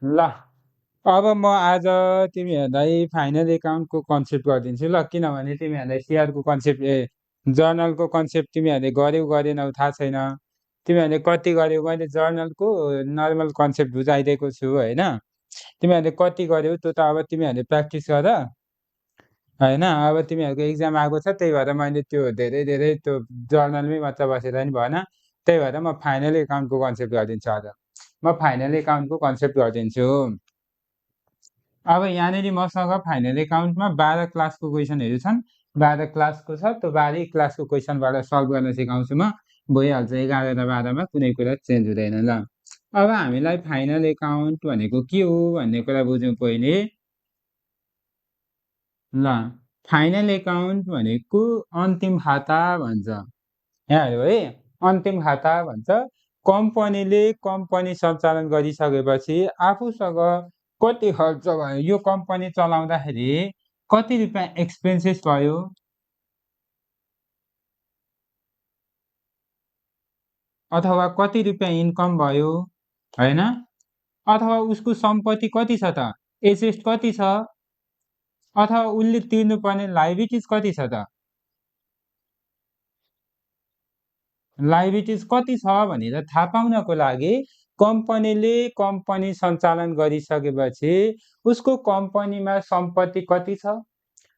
ल अब म आज तिमीहरूलाई फाइनल एकाउन्टको कन्सेप्ट गरिदिन्छु ल, किनभने तिमीहरूलाई सेयरको कन्सेप्ट जर्नलको कन्सेप्ट तिमीहरूले गर्यौ गरेनौ थाहा छैन। तिमीहरूले कति गर्यौ, मैले जर्नलको नर्मल कन्सेप्ट बुझाइदिएको छु होइन। तिमीहरूले कति गर्यौ त्यो त अब तिमीहरूले प्र्याक्टिस गर होइन। अब तिमीहरूको एक्जाम आएको छ, त्यही भएर मैले त्यो धेरै धेरै त्यो जर्नलमै मात्र बसेर नि भएन। त्यही भएर म फाइनल एकाउन्टको कन्सेप्ट गरिदिन्छु आज। म फाइनल एकाउन्टको कन्सेप्ट गरिदिन्छु। अब यहाँनिर मसँग फाइनल एकाउन्टमा 12 क्लासको क्वेसनहरू छन्। 12 क्लासको छ, त्यो 12 क्लासको क्वेसनबाट सल्भ गर्न सिकाउँछु म। भइहाल्छ, 11 र 12मा कुनै कुरा चेन्ज हुँदैन ल। अब हामीलाई फाइनल एकाउन्ट भनेको के हो भन्ने कुरा बुझ्यौँ पहिले। ल, फाइनल एकाउन्ट भनेको अन्तिम खाता भन्छ। यहाँ हेर्यो है, अन्तिम खाता भन्छ। कम्पनीले कम्पनी सञ्चालन गरिसकेपछि आफूसँग कति खर्च भयो, यो कम्पनी चलाउँदाखेरि कति रुपियाँ एक्सपेन्सेस भयो, अथवा कति रुपियाँ इन्कम भयो होइन, अथवा उसको सम्पत्ति कति छ त, एसेट कति छ, अथवा उसले तिर्नुपर्ने लाइबिलिटिज कति छ त, लाइबिलिटिज कति छ भनेर थाहा पाउनको लागि कम्पनीले कम्पनी सञ्चालन गरिसकेपछि उसको कम्पनीमा सम्पत्ति कति छ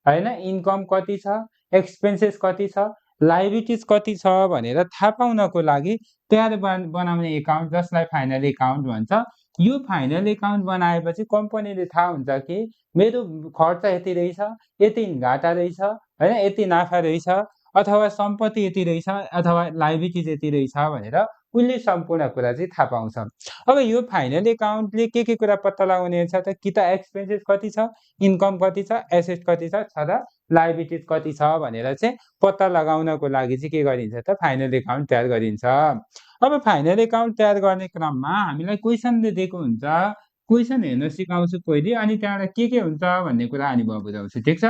होइन, इन्कम कति छ, एक्सपेन्सेस कति छ, लाइबिलिटिज कति छ भनेर थाहा पाउनको लागि तयार बनाउने एकाउन्ट जसलाई फाइनल एकाउन्ट भन्छ। यो फाइनल एकाउन्ट बनाएपछि कम्पनीले थाहा हुन्छ कि मेरो खर्च यति रहेछ, यति घाटा रहेछ होइन, यति नाफा रहेछ, अथवा सम्पत्ति यति रहेछ, अथवा लाइबिलिटिज यति रहेछ भनेर उसले सम्पूर्ण कुरा चाहिँ थाहा पाउँछ। अब यो फाइनल एकाउन्टले के कुरा पत्ता लगाउने छ त, कि त एक्सपेन्सेस कति छ, इन्कम कति छ, एसेट कति छ र लाइबिलिटिज कति छ भनेर चाहिँ पत्ता लगाउनको लागि चाहिँ के गरिन्छ त, फाइनल एकाउन्ट तयार गरिन्छ। अब फाइनल एकाउन्ट तयार गर्ने क्रममा हामीलाई क्वेसनले दिएको हुन्छ, क्वेसन हेर्न सिकाउँछु पहिले, अनि त्यहाँबाट के हुन्छ भन्ने कुरा अनि म बुझाउँछु, ठिक छ।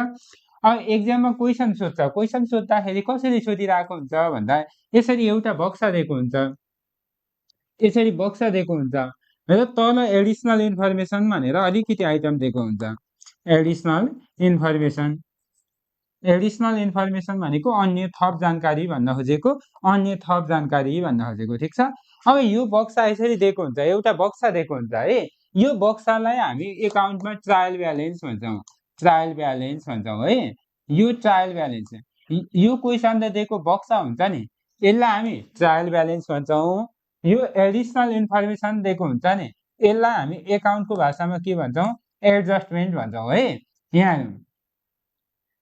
अब एक्जाममा क्वेसन सोध्छ, क्वेसन सोद्धाखेरि कसरी सोधिरहेको हुन्छ भन्दा यसरी एउटा बक्सा दिएको हुन्छ, यसरी बक्सा दिएको हुन्छ र तल एडिसनल इन्फर्मेसन भनेर अलिकति आइटम दिएको हुन्छ। एडिसनल इन्फर्मेसन, एडिसनल इन्फर्मेसन भनेको अन्य थप जानकारी भन्न खोजेको, अन्य थप जानकारी भन्न खोजेको, ठिक छ। अब यो बक्सा यसरी दिएको हुन्छ, एउटा बक्सा दिएको हुन्छ है। यो बक्सालाई हामी एकाउन्टमा ट्रायल ब्यालेन्स भन्छौँ, ट्रायल ब्यालेन्स भन्छौँ है। यो ट्रायल ब्यालेन्स, यो क्वेसनले दिएको बक्सा हुन्छ नि, यसलाई हामी ट्रायल ब्यालेन्स भन्छौँ। यो एडिसनल इन्फर्मेसन दिएको हुन्छ नि, यसलाई हामी एकाउन्टको भाषामा के भन्छौँ, एडजस्टमेन्ट भन्छौँ है। यहाँ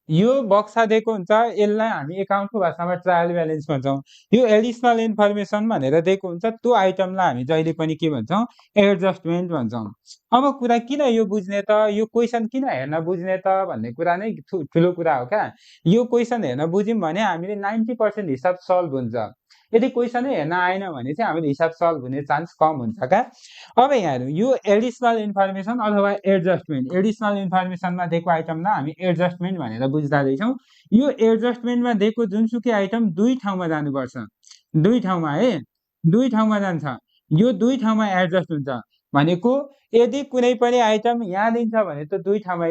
यो बक्सा दिएको हुन्छ, यसलाई हामी एकाउन्टको भाषामा ट्रायल ब्यालेन्स भन्छौँ। यो एडिसनल इन्फर्मेसन भनेर दिएको हुन्छ, त्यो आइटमलाई हामी जहिले पनि के भन्छौँ, एडजस्टमेन्ट भन्छौँ। अब कुरा किन यो बुझ्ने त, यो क्वेसन किन हेर्न बुझ्ने त भन्ने कुरा नै ठुलो कुरा हो क्या। यो क्वेसन हेर्न बुझ्यौँ भने हामीले 90% हिसाब सल्भ हुन्छ। यदि क्वेसनै हेर्न आएन भने चाहिँ हामीले हिसाब सल्भ हुने चान्स कम हुन्छ क्या। अब यहाँ हेरौँ, यो एडिसनल इन्फर्मेसन अथवा एडजस्टमेन्ट, एडिसनल इन्फर्मेसनमा दिएको आइटमलाई हामी एडजस्टमेन्ट भनेर बुझ्दा रहेछौँ। यो एडजस्टमेन्टमा दिएको जुनसुकै आइटम दुई ठाउँमा जानुपर्छ, दुई ठाउँमा है, दुई ठाउँमा जान्छ। यो दुई ठाउँमा एडजस्ट हुन्छ भनेको यदि कुनै पनि आइटम यहाँ दिन्छ भने त दुई ठाउँमा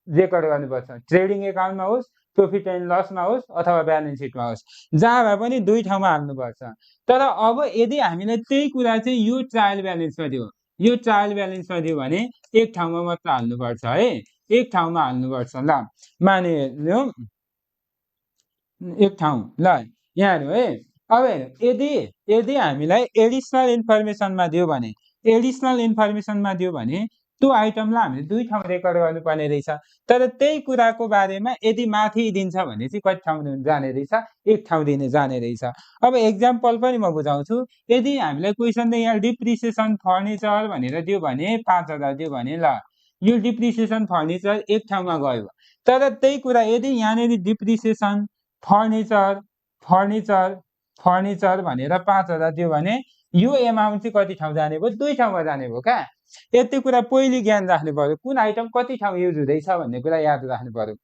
रेकर्ड गर्नुपर्छ, ट्रेडिङ एकाउन्टमा होस्, प्रफिट एन्ड लसमा होस्, अथवा ब्यालेन्स सिटमा होस्, जहाँ भए पनि दुई ठाउँमा हाल्नुपर्छ। तर अब यदि हामीले त्यही कुरा चाहिँ यो ट्रायल ब्यालेन्समा दियो, यो ट्रायल ब्यालेन्समा दियो भने एक ठाउँमा मात्र हाल्नुपर्छ है, एक ठाउँमा हाल्नुपर्छ। ल मानिलिउँ एक ठाउँ, ल यहाँ हेर्नु है। अब यदि यदि हामीलाई एडिसनल इन्फर्मेसनमा दियो भने, एडिसनल इन्फर्मेसनमा दियो भने त्यो आइटमलाई हामीले दुई ठाउँ रेकर्ड गर्नुपर्ने रहेछ। तर त्यही कुराको बारेमा यदि माथि दिन्छ भने चाहिँ कति ठाउँ जाने रहेछ, एक ठाउँ दिने जाने रहेछ। अब एक्जाम्पल पनि म बुझाउँछु। यदि हामीलाई क्वेसनले यहाँ डिप्रिसिएसन फर्निचर भनेर दियो भने 5000 दियो भने, ल यो डिप्रिसिएसन फर्निचर एक ठाउँमा गयो। तर त्यही कुरा यदि यहाँनिर डिप्रिसिएसन फर्निचर फर्निचर फर्निचर भनेर 5000 दियो भने यो एमाउन्ट चाहिँ कति ठाउँ जाने भयो, दुई ठाउँमा जाने भयो क्या। यति कुरा पहिले ज्ञान राख्नु पर्यो, कुन आइटम कति ठाउँ युज हुँदैछ भन्ने कुरा याद राख्नु पर्यो।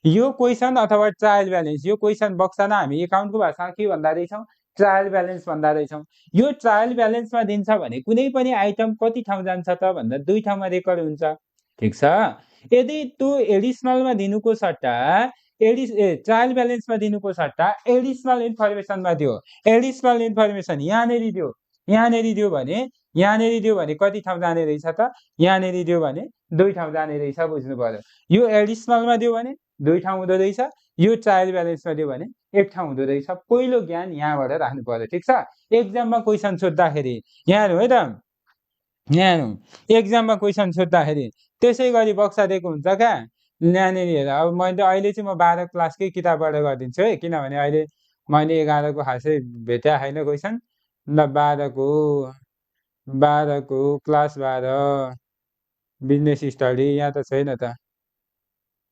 यो क्वेसन अथवा ट्रायल ब्यालेन्स, यो क्वेसन बक्सालाई हामी एकाउन्टको भाषामा के भन्दा रहेछौँ, ट्रायल ब्यालेन्स भन्दा रहेछौँ। यो ट्रायल ब्यालेन्समा दिन्छ भने कुनै पनि आइटम कति ठाउँ जान्छ त भन्दा 2 ठाउँमा रेकर्ड हुन्छ। ठिक छ। यदि त्यो एडिसनलमा दिनुको सट्टा ट्रायल ब्यालेन्समा दिनुको सट्टा एडिसनल इन्फर्मेसनमा दियो, एडिसनल इन्फर्मेसन यहाँनिर दियो भने कति ठाउँ जाने रहेछ त? यहाँनिर दियो भने 2 ठाउँ जाने रहेछ, बुझ्नु पर्यो। यो एडिसनलमा दियो भने 2 ठाउँ हुँदो रहेछ, यो ट्रायल ब्यालेन्समा दियो भने 1 ठाउँ हुँदो रहेछ। पहिलो ज्ञान यहाँबाट राख्नु पर्यो। ठिक छ। एक्जाममा क्वेसन सोद्धाखेरि यहाँ हेर्नु है त, यहाँ हेर्नु, एक्जाममा क्वेसन सोद्धाखेरि त्यसै गरी बक्सा दिएको हुन्छ क्या, यहाँनिर हेर। अब मैले अहिले चाहिँ म 12 क्लासकै किताबबाट गरिदिन्छु है, किनभने अहिले मैले 11 को खासै भेट्या छैन क्वेसन। ल 12 को क्लास 12 बिजनेस स्टडी यहाँ त छैन त।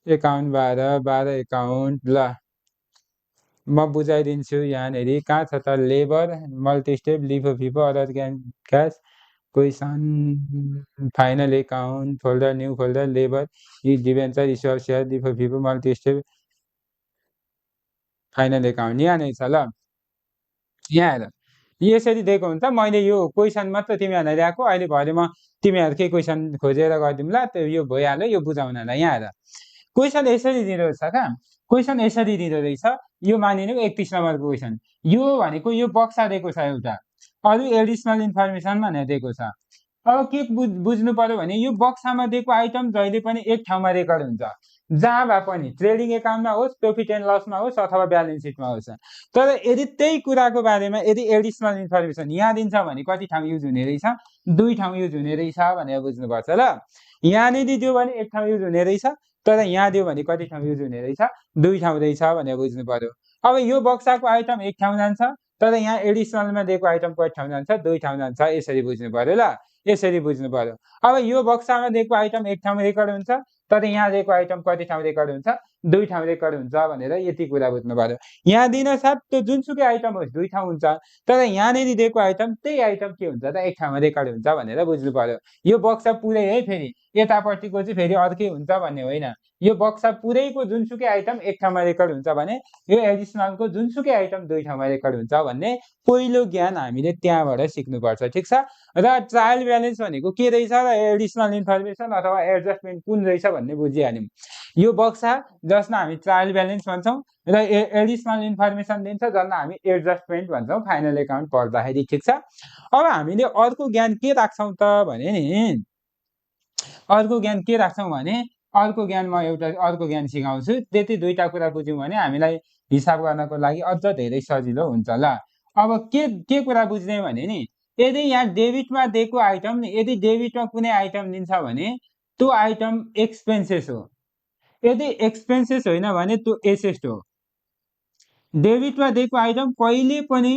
Account 12 account. ल म बुझाइदिन्छु यहाँनिर कहाँ छ त, labour, multistep, LIFO FIFO, other cash, question, final account, folder, new folder, labour, debenture, store share, LIFO FIFO, multistep, final account यहाँनिर छ। ल यहाँ हेर, यसरी दिएको हुन्छ। मैले यो क्वेसन मात्र तिमीहरूलाई ल्याएको, अहिले भरे म तिमीहरूकै क्वेसन खोजेर गरिदिउँला, त्यो यो भइहाल्यो यो बुझाउनलाई। यहाँ हेर, क्वेसन यसरी दिँदो रहेछ क्या, क्वेसन यसरी दिँदो रहेछ। यो मानिनु 31 नम्बरको क्वेसन, यो भनेको यो बक्सा दिएको छ एउटा, अरू एडिसनल इन्फर्मेसन भनेर दिएको छ। अब के बुझ्नु पर्यो भने यो बक्सामा दिएको आइटम जहिले पनि एक ठाउँमा रेकर्ड हुन्छ, जहाँ भए पनि, ट्रेडिङ एकाउन्टमा होस्, प्रफिट एन्ड लसमा होस्, अथवा ब्यालेन्स सिटमा होस्। तर यदि त्यही कुराको बारेमा यदि एडिसनल इन्फर्मेसन यहाँ दिन्छ भने कति ठाउँ युज हुने रहेछ? 2 ठाउँ युज हुने रहेछ भनेर बुझ्नुपर्छ। ल यहाँनिर दियो भने 1 ठाउँ युज हुने रहेछ, तर यहाँ दियो भने कति ठाउँ युज हुने रहेछ? 2 ठाउँ रहेछ भनेर बुझ्नु पर्यो। अब यो बक्साको आइटम 1 ठाउँ जान्छ, तर यहाँ एडिसनलमा दिएको आइटम कति ठाउँ जान्छ? 2 ठाउँ जान्छ। यसरी बुझ्नु पर्यो। ल यसरी बुझ्नु पर्यो। अब यो बक्सामा दिएको आइटम 1 ठाउँ रेकर्ड हुन्छ, तर यहाँ दिएको आइटम कति ठाउँ रेकर्ड हुन्छ? 2 ठाउँ रेकर्ड हुन्छ भनेर यति कुरा बुझ्नु पर्यो। यहाँ दिन साथ त्यो जुनसुकै आइटम होस् 2 ठाउँ हुन्छ, तर यहाँनिर दिएको आइटम त्यही आइटम के हुन्छ त? 1 ठाउँमा रेकर्ड हुन्छ भनेर बुझ्नु पर्यो। यो बक्सा पुरै है, फेरि यतापट्टिको चाहिँ फेरि अर्कै हुन्छ भन्ने होइन। यो बक्सा पुरैको जुनसुकै आइटम 1 ठाउँमा रेकर्ड हुन्छ भने यो एडिसनलको जुनसुकै आइटम 2 ठाउँमा रेकर्ड हुन्छ भन्ने पहिलो ज्ञान हामीले त्यहाँबाट सिक्नुपर्छ। ठिक छ। र ट्रायल ब्यालेन्स भनेको के रहेछ र एडिसनल इन्फर्मेसन अथवा एडजस्टमेन्ट कुन रहेछ भन्ने बुझिहाल्यौँ। यो बक्सा जसमा हामी ट्रायल ब्यालेन्स भन्छौँ र एडिसनल इन्फर्मेसन दिन्छ जसमा हामी एडजस्टमेन्ट भन्छौँ फाइनल एकाउन्ट पढ्दाखेरि। ठिक छ। अब हामीले अर्को ज्ञान के राख्छौँ त भने नि, अर्को ज्ञान के राख्छौँ भने, अर्को ज्ञान म एउटा अर्को ज्ञान सिकाउँछु। त्यति 2टा कुरा बुझ्यौँ भने हामीलाई हिसाब गर्नको लागि अझ धेरै सजिलो हुन्छ। ल अब के कुरा बुझ्ने भने नि, यदि यहाँ डेबिटमा दिएको आइटम नि, यदि डेबिटमा कुनै आइटम दिन्छ भने त्यो आइटम एक्सपेन्सेस हो, यदि एक्सपेन्सेस होइन भने त्यो एसेट हो। डेबिटमा दिएको आइटम कहिले पनि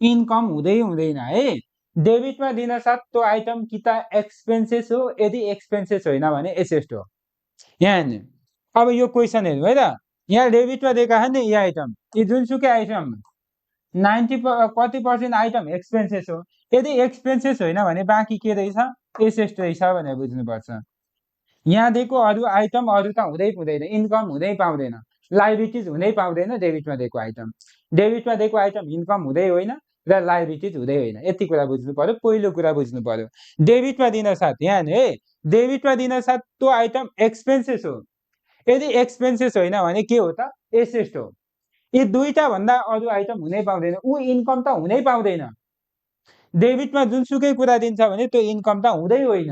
इन्कम हुँदै हुँदैन है। डेबिटमा दिन साथ त्यो आइटम कि त एक्सपेन्सेस हो, यदि एक्सपेन्सेस होइन भने एसेट हो। यहाँ हेर्नु, अब यो क्वेसन हेर्नु है त, यहाँ डेबिटमा दिएका छन् नि यी आइटम, यी जुनसुकै आइटम 90 कति % आइटम एक्सपेन्सेस हो। यदि एक्सपेन्सेस होइन भने बाँकी के रहेछ? एसेट रहेछ भनेर बुझ्नुपर्छ। यहाँ दिएको अरू आइटम अरू त हुँदै हुँदैन, इन्कम हुँदै पाउँदैन, लाइबिलिटिज हुँदै पाउँदैन डेबिटमा दिएको आइटम। डेबिटमा दिएको आइटम इन्कम हुँदै होइन र लाइबिलिटिज हुँदै होइन, यति कुरा बुझ्नु पर्यो। पहिलो कुरा बुझ्नु पर्यो, डेबिटमा दिन साथ, यहाँ है, डेबिटमा दिन साथ त्यो आइटम एक्सपेन्सेस हो, यदि एक्सपेन्सेस होइन भने के हो त? एसेट हो। यी 2टा भन्दा अरू आइटम हुनै पाउँदैन, ऊ इन्कम त हुनै पाउँदैन। डेबिटमा जुनसुकै कुरा दिन्छ भने त्यो इन्कम त हुँदै होइन,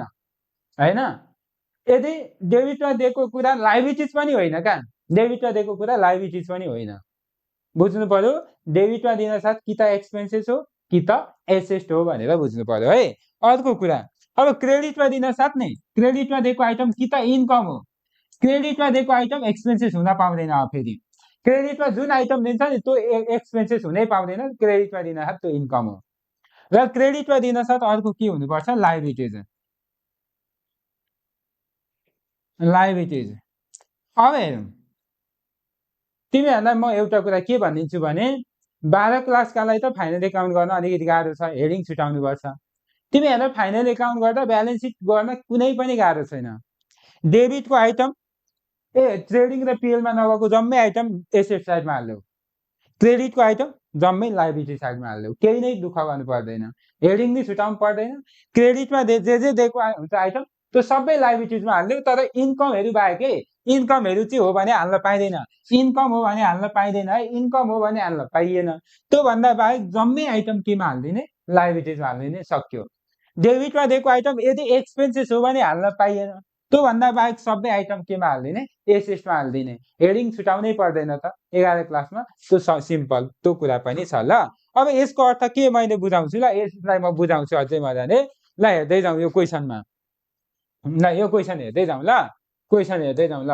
होइन। यदि डेबिटमा दिएको कुरा लाइबिलिटिज पनि होइन क्या, डेबिटमा दिएको कुरा लाइबिलिटिज पनि होइन, बुझ्नु पर्यो। डेबिटमा दिन साथ कि त एक्सपेन्सेस हो कि त एसेट हो भनेर बुझ्नु पर्यो है। अर्को कुरा, अब क्रेडिटमा दिन साथ नि, क्रेडिटमा दिएको आइटम कि त इन्कम हो, क्रेडिटमा दिएको आइटम एक्सपेन्सेस हुन पाउँदैन। फेरि क्रेडिटमा जुन आइटम दिन्छ नि त्यो एक्सपेन्सेस हुनै पाउँदैन, क्रेडिटमा दिन साथ त्यो इन्कम हो। र क्रेडिटमा दिन साथ अर्को के हुनुपर्छ? लाइबिलिटिज। लाइबिलिटिज। अब हेरौँ, तिमीहरूलाई म एउटा कुरा के भनिदिन्छु भने, 12 क्लासकालाई त फाइनल एकाउन्ट गर्न अलिकति गाह्रो छ, हेडिङ छुटाउनुपर्छ। तिमीहरूलाई फाइनल एकाउन्ट गर्दा ब्यालेन्स सिट गर्न कुनै पनि गाह्रो छैन। डेबिटको आइटम ट्रेडिङ र पिएलमा नभएको जम्मै आइटम एसेट साइडमा हाल्नु, क्रेडिटको आइटम जम्मै लायबिलिटी साइडमा हालिदेऊ, केही नै दुःख गर्नु पर्दैन, हेडिङ नै छुटाउनु पर्दैन। क्रेडिटमा जे जे दिएको हुन्छ आइटम त्यो सबै लायबिलिटिजमा हालिदेऊ, तर इन्कमहरू बाहेकै इन्कमहरू चाहिँ हो भने हाल्न पाइँदैन, इन्कम हो भने हाल्न पाइँदैन है, इन्कम हो भने हाल्न पाइएन। त्योभन्दा बाहेक जम्मै आइटम केमा हालिदिने, लायबिलिटिजमा हालिदिने, सक्यो। डेबिटमा दिएको आइटम यदि एक्सपेन्सेस हो भने हाल्न पाइएन, त्योभन्दा बाहेक सबै आइटम केमा हालिदिने, एसेटमा हालिदिने, हेडिङ छुटाउनै पर्दैन त 11 क्लासमा। त्यो सिम्पल, त्यो कुरा पनि छ ल। अब यसको अर्थ के मैले बुझाउँछु ल, यसलाई म बुझाउँछु अझै मजाले। ल हेर्दै जाउँ यो क्वेसनमा, ल यो क्वेसन हेर्दै जाउँ ल, क्वेसन हेर्दै जाउँ ल।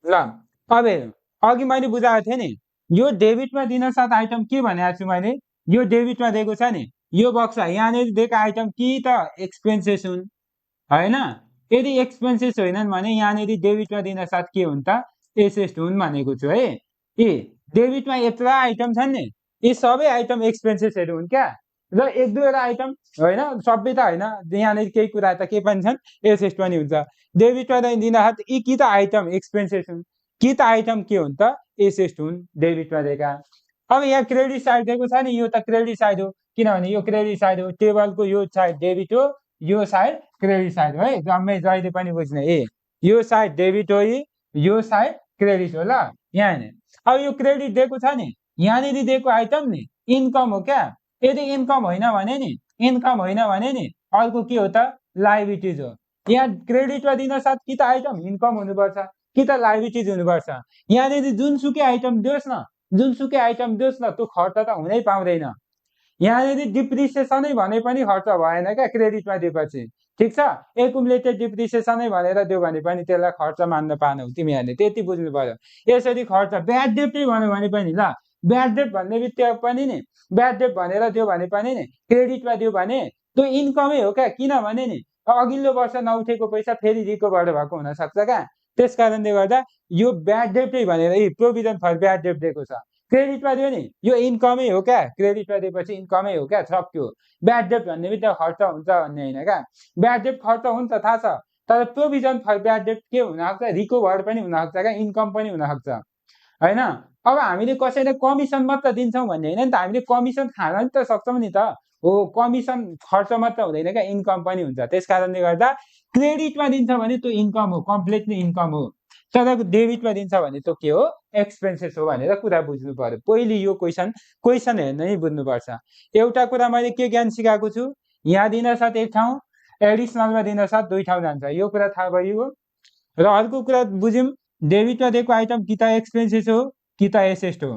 ल अब हेरौँ, अघि मैले बुझाएको थिएँ नि, यो डेबिटमा दिन साथ आइटम के भनेको छु मैले, यो डेबिटमा दिएको छ नि, यो बक्स यहाँनिर दिएको आइटम कि त एक्सपेन्सेस हुन् होइन, यदि एक्सपेन्सेस होइनन् भने यहाँनिर डेबिटमा दिन साथ के हुन् त, एसेट हुन् भनेको छु है। ए डेबिटमा यत्रा आइटम छन् नि, यी सबै आइटम एक्सपेन्सेसहरू हुन् क्या, र एक दुईवटा आइटम होइन, सबै त होइन, यहाँनिर केही कुरा त के पनि छन्, एसेट पनि हुन्छ। डेबिटमा दिँदाखेरि यी कि त आइटम एक्सपेन्सेस हुन् कि त आइटम के हुन् त, एसेट हुन् डेबिटमा दिएका। अब यहाँ क्रेडिट साइड दिएको छ नि, यो त क्रेडिट साइड हो, किनभने यो क्रेडिट साइड हो, टेबलको यो साइड डेबिट हो, यो साइड क्रेडिट साइड हो है, जम्मै जहिले पनि बुझ्ने। ए यो साइड डेबिट हो, यो साइड क्रेडिट हो ल। यहाँ अब यो क्रेडिट दिएको छ नि, यहाँनिर दिएको आइटम नि इन्कम हो क्या, यदि इन्कम होइन भने नि, इन्कम होइन भने नि अर्को के हो त, लायबिलिटिज हो। यहाँ क्रेडिटमा दिन साथ कि त आइटम इन्कम हुनुपर्छ कि त लायबिलिटिज हुनुपर्छ। यहाँनिर जुनसुकै आइटम दियोस् न, जुनसुकै आइटम दियोस् न, त्यो खर्च त हुनै पाउँदैन। यहाँनिर डिप्रिसिएसनै भने पनि खर्च भएन क्या क्रेडिटमा दिएपछि, ठिक छ, एकुमुलेटेड डिप्रिसिएसनै भनेर दियो भने पनि त्यसलाई खर्च मान्न पाएनौ तिमीहरूले, त्यति बुझ्नु पर्यो। यसरी खर्च ब्याड डेप्टै भन्यो भने पनि ल, ब्याड डेप्ट भन्ने बित्तिकै पनि नि, ब्याड डेप्ट भनेर दियो भने पनि नि, क्रेडिटमा दियो भने त्यो इन्कमै हो क्या, किनभने नि अघिल्लो वर्ष नउठेको पैसा फेरि रिकभर भएको हुनसक्छ क्या। त्यस कारणले गर्दा यो ब्याड डेप्टै भनेर प्रोभिजन फर ब्याड डेप्ट दिएको छ। क्रेडिटमा दियो नि, यो इन्कमै हो क्या, क्रेडिटमा दिएपछि इन्कमै हो क्या, सक्यो। ब्याड डेप्ट भन्ने बित्तिकै खर्च हुन्छ भन्ने होइन क्या, ब्याड डेप्ट खर्च हुन्छ थाहा छ, तर प्रोभिजन फर ब्याड डेप्ट के हुनसक्छ, रिकभर पनि हुनसक्छ क्या, इन्कम पनि हुनसक्छ होइन। अब हामीले कसैलाई कमिसन मात्र दिन्छौँ भन्ने होइन नि त, हामीले कमिसन खान नि त सक्छौँ नि त, हो कमिसन खर्च मात्र हुँदैन क्या, इन्कम पनि हुन्छ। त्यस कारणले गर्दा क्रेडिटमा दिन्छ भने त्यो इन्कम हो, कम्प्लिटली इन्कम हो, तर डेबिटमा दिन्छ भने त्यो के हो, एक्सपेन्सेस हो भनेर कुरा बुझ्नु पर्यो। पहिले यो क्वेसन हेर्नै बुझ्नुपर्छ। एउटा कुरा मैले के ज्ञान सिकाएको छु, यहाँ दिन साथ एक ठाउँ, एडिसनलमा दिन साथ दुई ठाउँ जान्छ, यो कुरा थाहा भयो। र अर्को कुरा बुझ्यौँ, डेबिटमा दिएको आइटम कि त एक्सपेन्सेस हो कि त एसेट हो,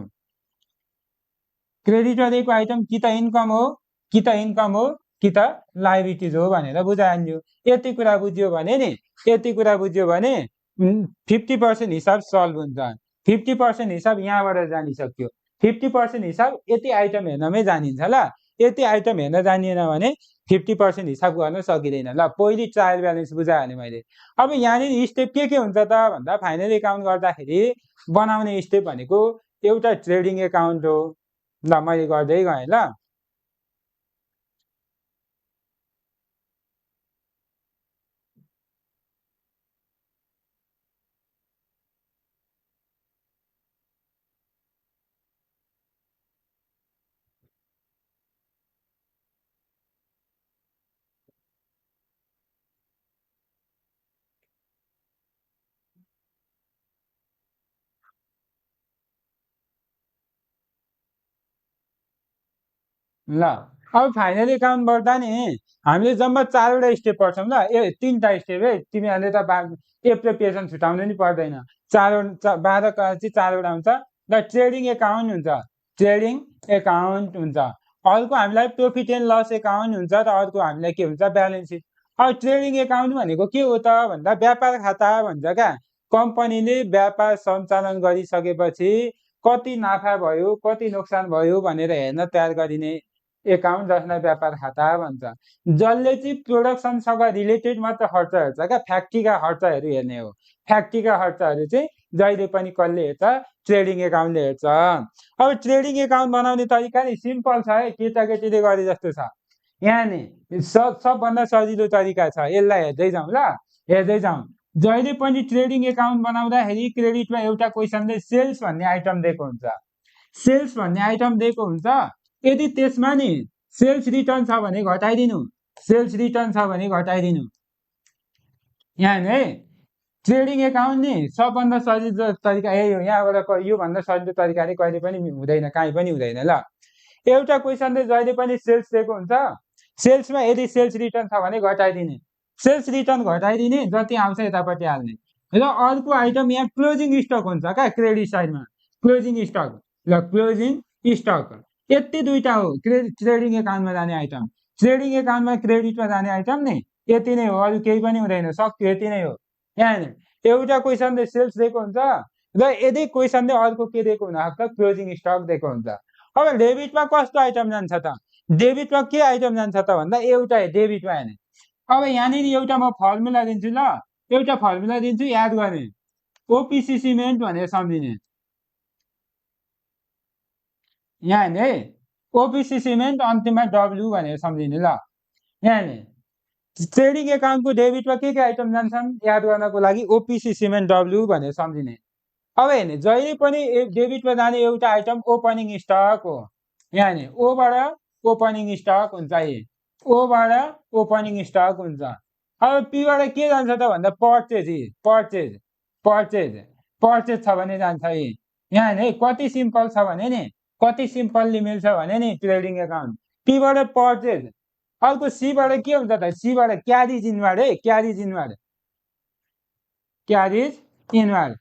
क्रेडिटमा दिएको आइटम कि त इन्कम हो कि त इन्कम हो कि त लायबिलिटिज हो भनेर बुझाइहाल्यो। यति कुरा बुझ्यो भने नि, यति कुरा बुझ्यो भने 50% हिसाब सल्भ हुन्छ। 50% हिसाब यहाँबाट जानिसक्यो, 50% हिसाब यति आइटम हेर्नमै जानिन्छ ल। यति आइटम हेर्न जानिएन भने 50% हिसाब गर्न सकिँदैन। ल पहिले ट्रायल ब्यालेन्स बुझाइहालेँ मैले। अब यहाँनिर स्टेप के हुन्छ त भन्दा, फाइनल एकाउन्ट गर्दाखेरि बनाउने स्टेप भनेको एउटा ट्रेडिङ एकाउन्ट हो। ल मैले गर्दै गएँ ल। ल अब फाइनल एकाउन्ट गर्दा नि हामीले जम्मा 4वटा स्टेप पर्छौँ ल। 3टा स्टेप है, तिमीहरूले त एप्रिसिएसन छुटाउनु नि पर्दैन, 12 चाहिँ 4वटा हुन्छ। ल ट्रेडिङ एकाउन्ट हुन्छ, ट्रेडिङ एकाउन्ट हुन्छ, अर्को हामीलाई प्रफिट एन्ड लस एकाउन्ट हुन्छ, र अर्को हामीलाई के हुन्छ, ब्यालेन्स सिट। अब ट्रेडिङ एकाउन्ट भनेको के हो त भन्दा, व्यापार खाता भन्छ क्या। कम्पनीले व्यापार सञ्चालन गरिसकेपछि कति नाफा भयो कति नोक्सान भयो भनेर हेर्न तयार गरिने एकाउन्ट, जसलाई व्यापार खाता भन्छ। जसले चाहिँ प्रोडक्सनसँग रिलेटेड मात्र खर्च हेर्छ क्या, फ्याक्ट्रीका खर्चहरू हेर्ने हो। फ्याक्ट्रीका खर्चहरू चाहिँ जहिले पनि कसले हेर्छ, ट्रेडिङ एकाउन्टले हेर्छ। अब ट्रेडिङ एकाउन्ट बनाउने तरिका नि सिम्पल छ है, केटाकेटीले गरे जस्तो छ। यहाँ नि सबभन्दा सजिलो तरिका छ, यसलाई हेर्दै जाउँ ल, हेर्दै जाउँ। जहिले पनि ट्रेडिङ एकाउन्ट बनाउँदाखेरि क्रेडिटमा एउटा क्वेसनले सेल्स भन्ने आइटम दिएको हुन्छ, सेल्स भन्ने आइटम दिएको हुन्छ। यदि त्यसमा नि सेल्स रिटर्न छ भने घटाइदिनु, सेल्स रिटर्न छ भने घटाइदिनु। यहाँ है ट्रेडिङ एकाउन्ट नि सबभन्दा सजिलो तरिका यही हो। यहाँबाट योभन्दा सजिलो तरिकाले कहिले पनि हुँदैन, काहीँ पनि हुँदैन। ल एउटा क्वेसनले जहिले पनि सेल्स दिएको हुन्छ, सेल्समा यदि सेल्स रिटर्न छ भने घटाइदिने, सेल्स रिटर्न घटाइदिने, जति आउँछ यतापट्टि हाल्ने। र अर्को आइटम यहाँ क्लोजिङ स्टक हुन्छ क्या क्रेडिट साइडमा, क्लोजिङ स्टक। ल क्लोजिङ स्टक यति दुईटा हो ट्रेडिङ एकाउन्टमा जाने आइटम। ट्रेडिङ एकाउन्टमा क्रेडिटमा जाने आइटम नि यति नै हो, अरू केही पनि हुँदैन, सक्यो, यति नै हो। यहाँ एउटा क्वेसनले सेल्स दिएको हुन्छ र यदि क्वेसनले अर्को के दिएको हुनसक्छ, क्लोजिङ स्टक दिएको हुन्छ। अब डेबिटमा कस्तो आइटम जान्छ त, डेबिटमा के आइटम जान्छ त भन्दा एउटा डेबिटमा हेर्ने। अब यहाँनिर एउटा म फर्मुला दिन्छु, ल एउटा फर्मुला दिन्छु, याद गर्ने। ओपिसी सिमेन्ट भनेर सम्झिने। यहाँ है ओपिसी सिमेन्ट अन्तिममा डब्लु भनेर सम्झिने। ल यहाँ ट्रेडिङ एकाउन्टको डेबिटमा के आइटम जान्छन् याद गर्नको लागि ओपिसी सिमेन्ट डब्लु भनेर सम्झिने। अब हेर्ने जहिले पनि डेबिटमा जाने एउटा आइटम ओपनिङ स्टक हो। यहाँ ओबाट ओपनिङ स्टक हुन्छ, ओबाट ओपनिङ स्टक हुन्छ। अब पीबाट के जान्छ त भन्दा पर्चेज, पर्चेज पर्चेज पर्चेज छ भने जान्छ। यहाँ है कति सिम्पल छ भने नि, कति सिम्पल्ली मिल्छ भने नि ट्रेडिङ एकाउन्ट पीबाट पर्चेज। अर्को सीबाट के हुन्छ त, सीबाट क्यारिज इनवार्ड है, क्यारिज इनवार्ड, क्यारिज इनवार्ड।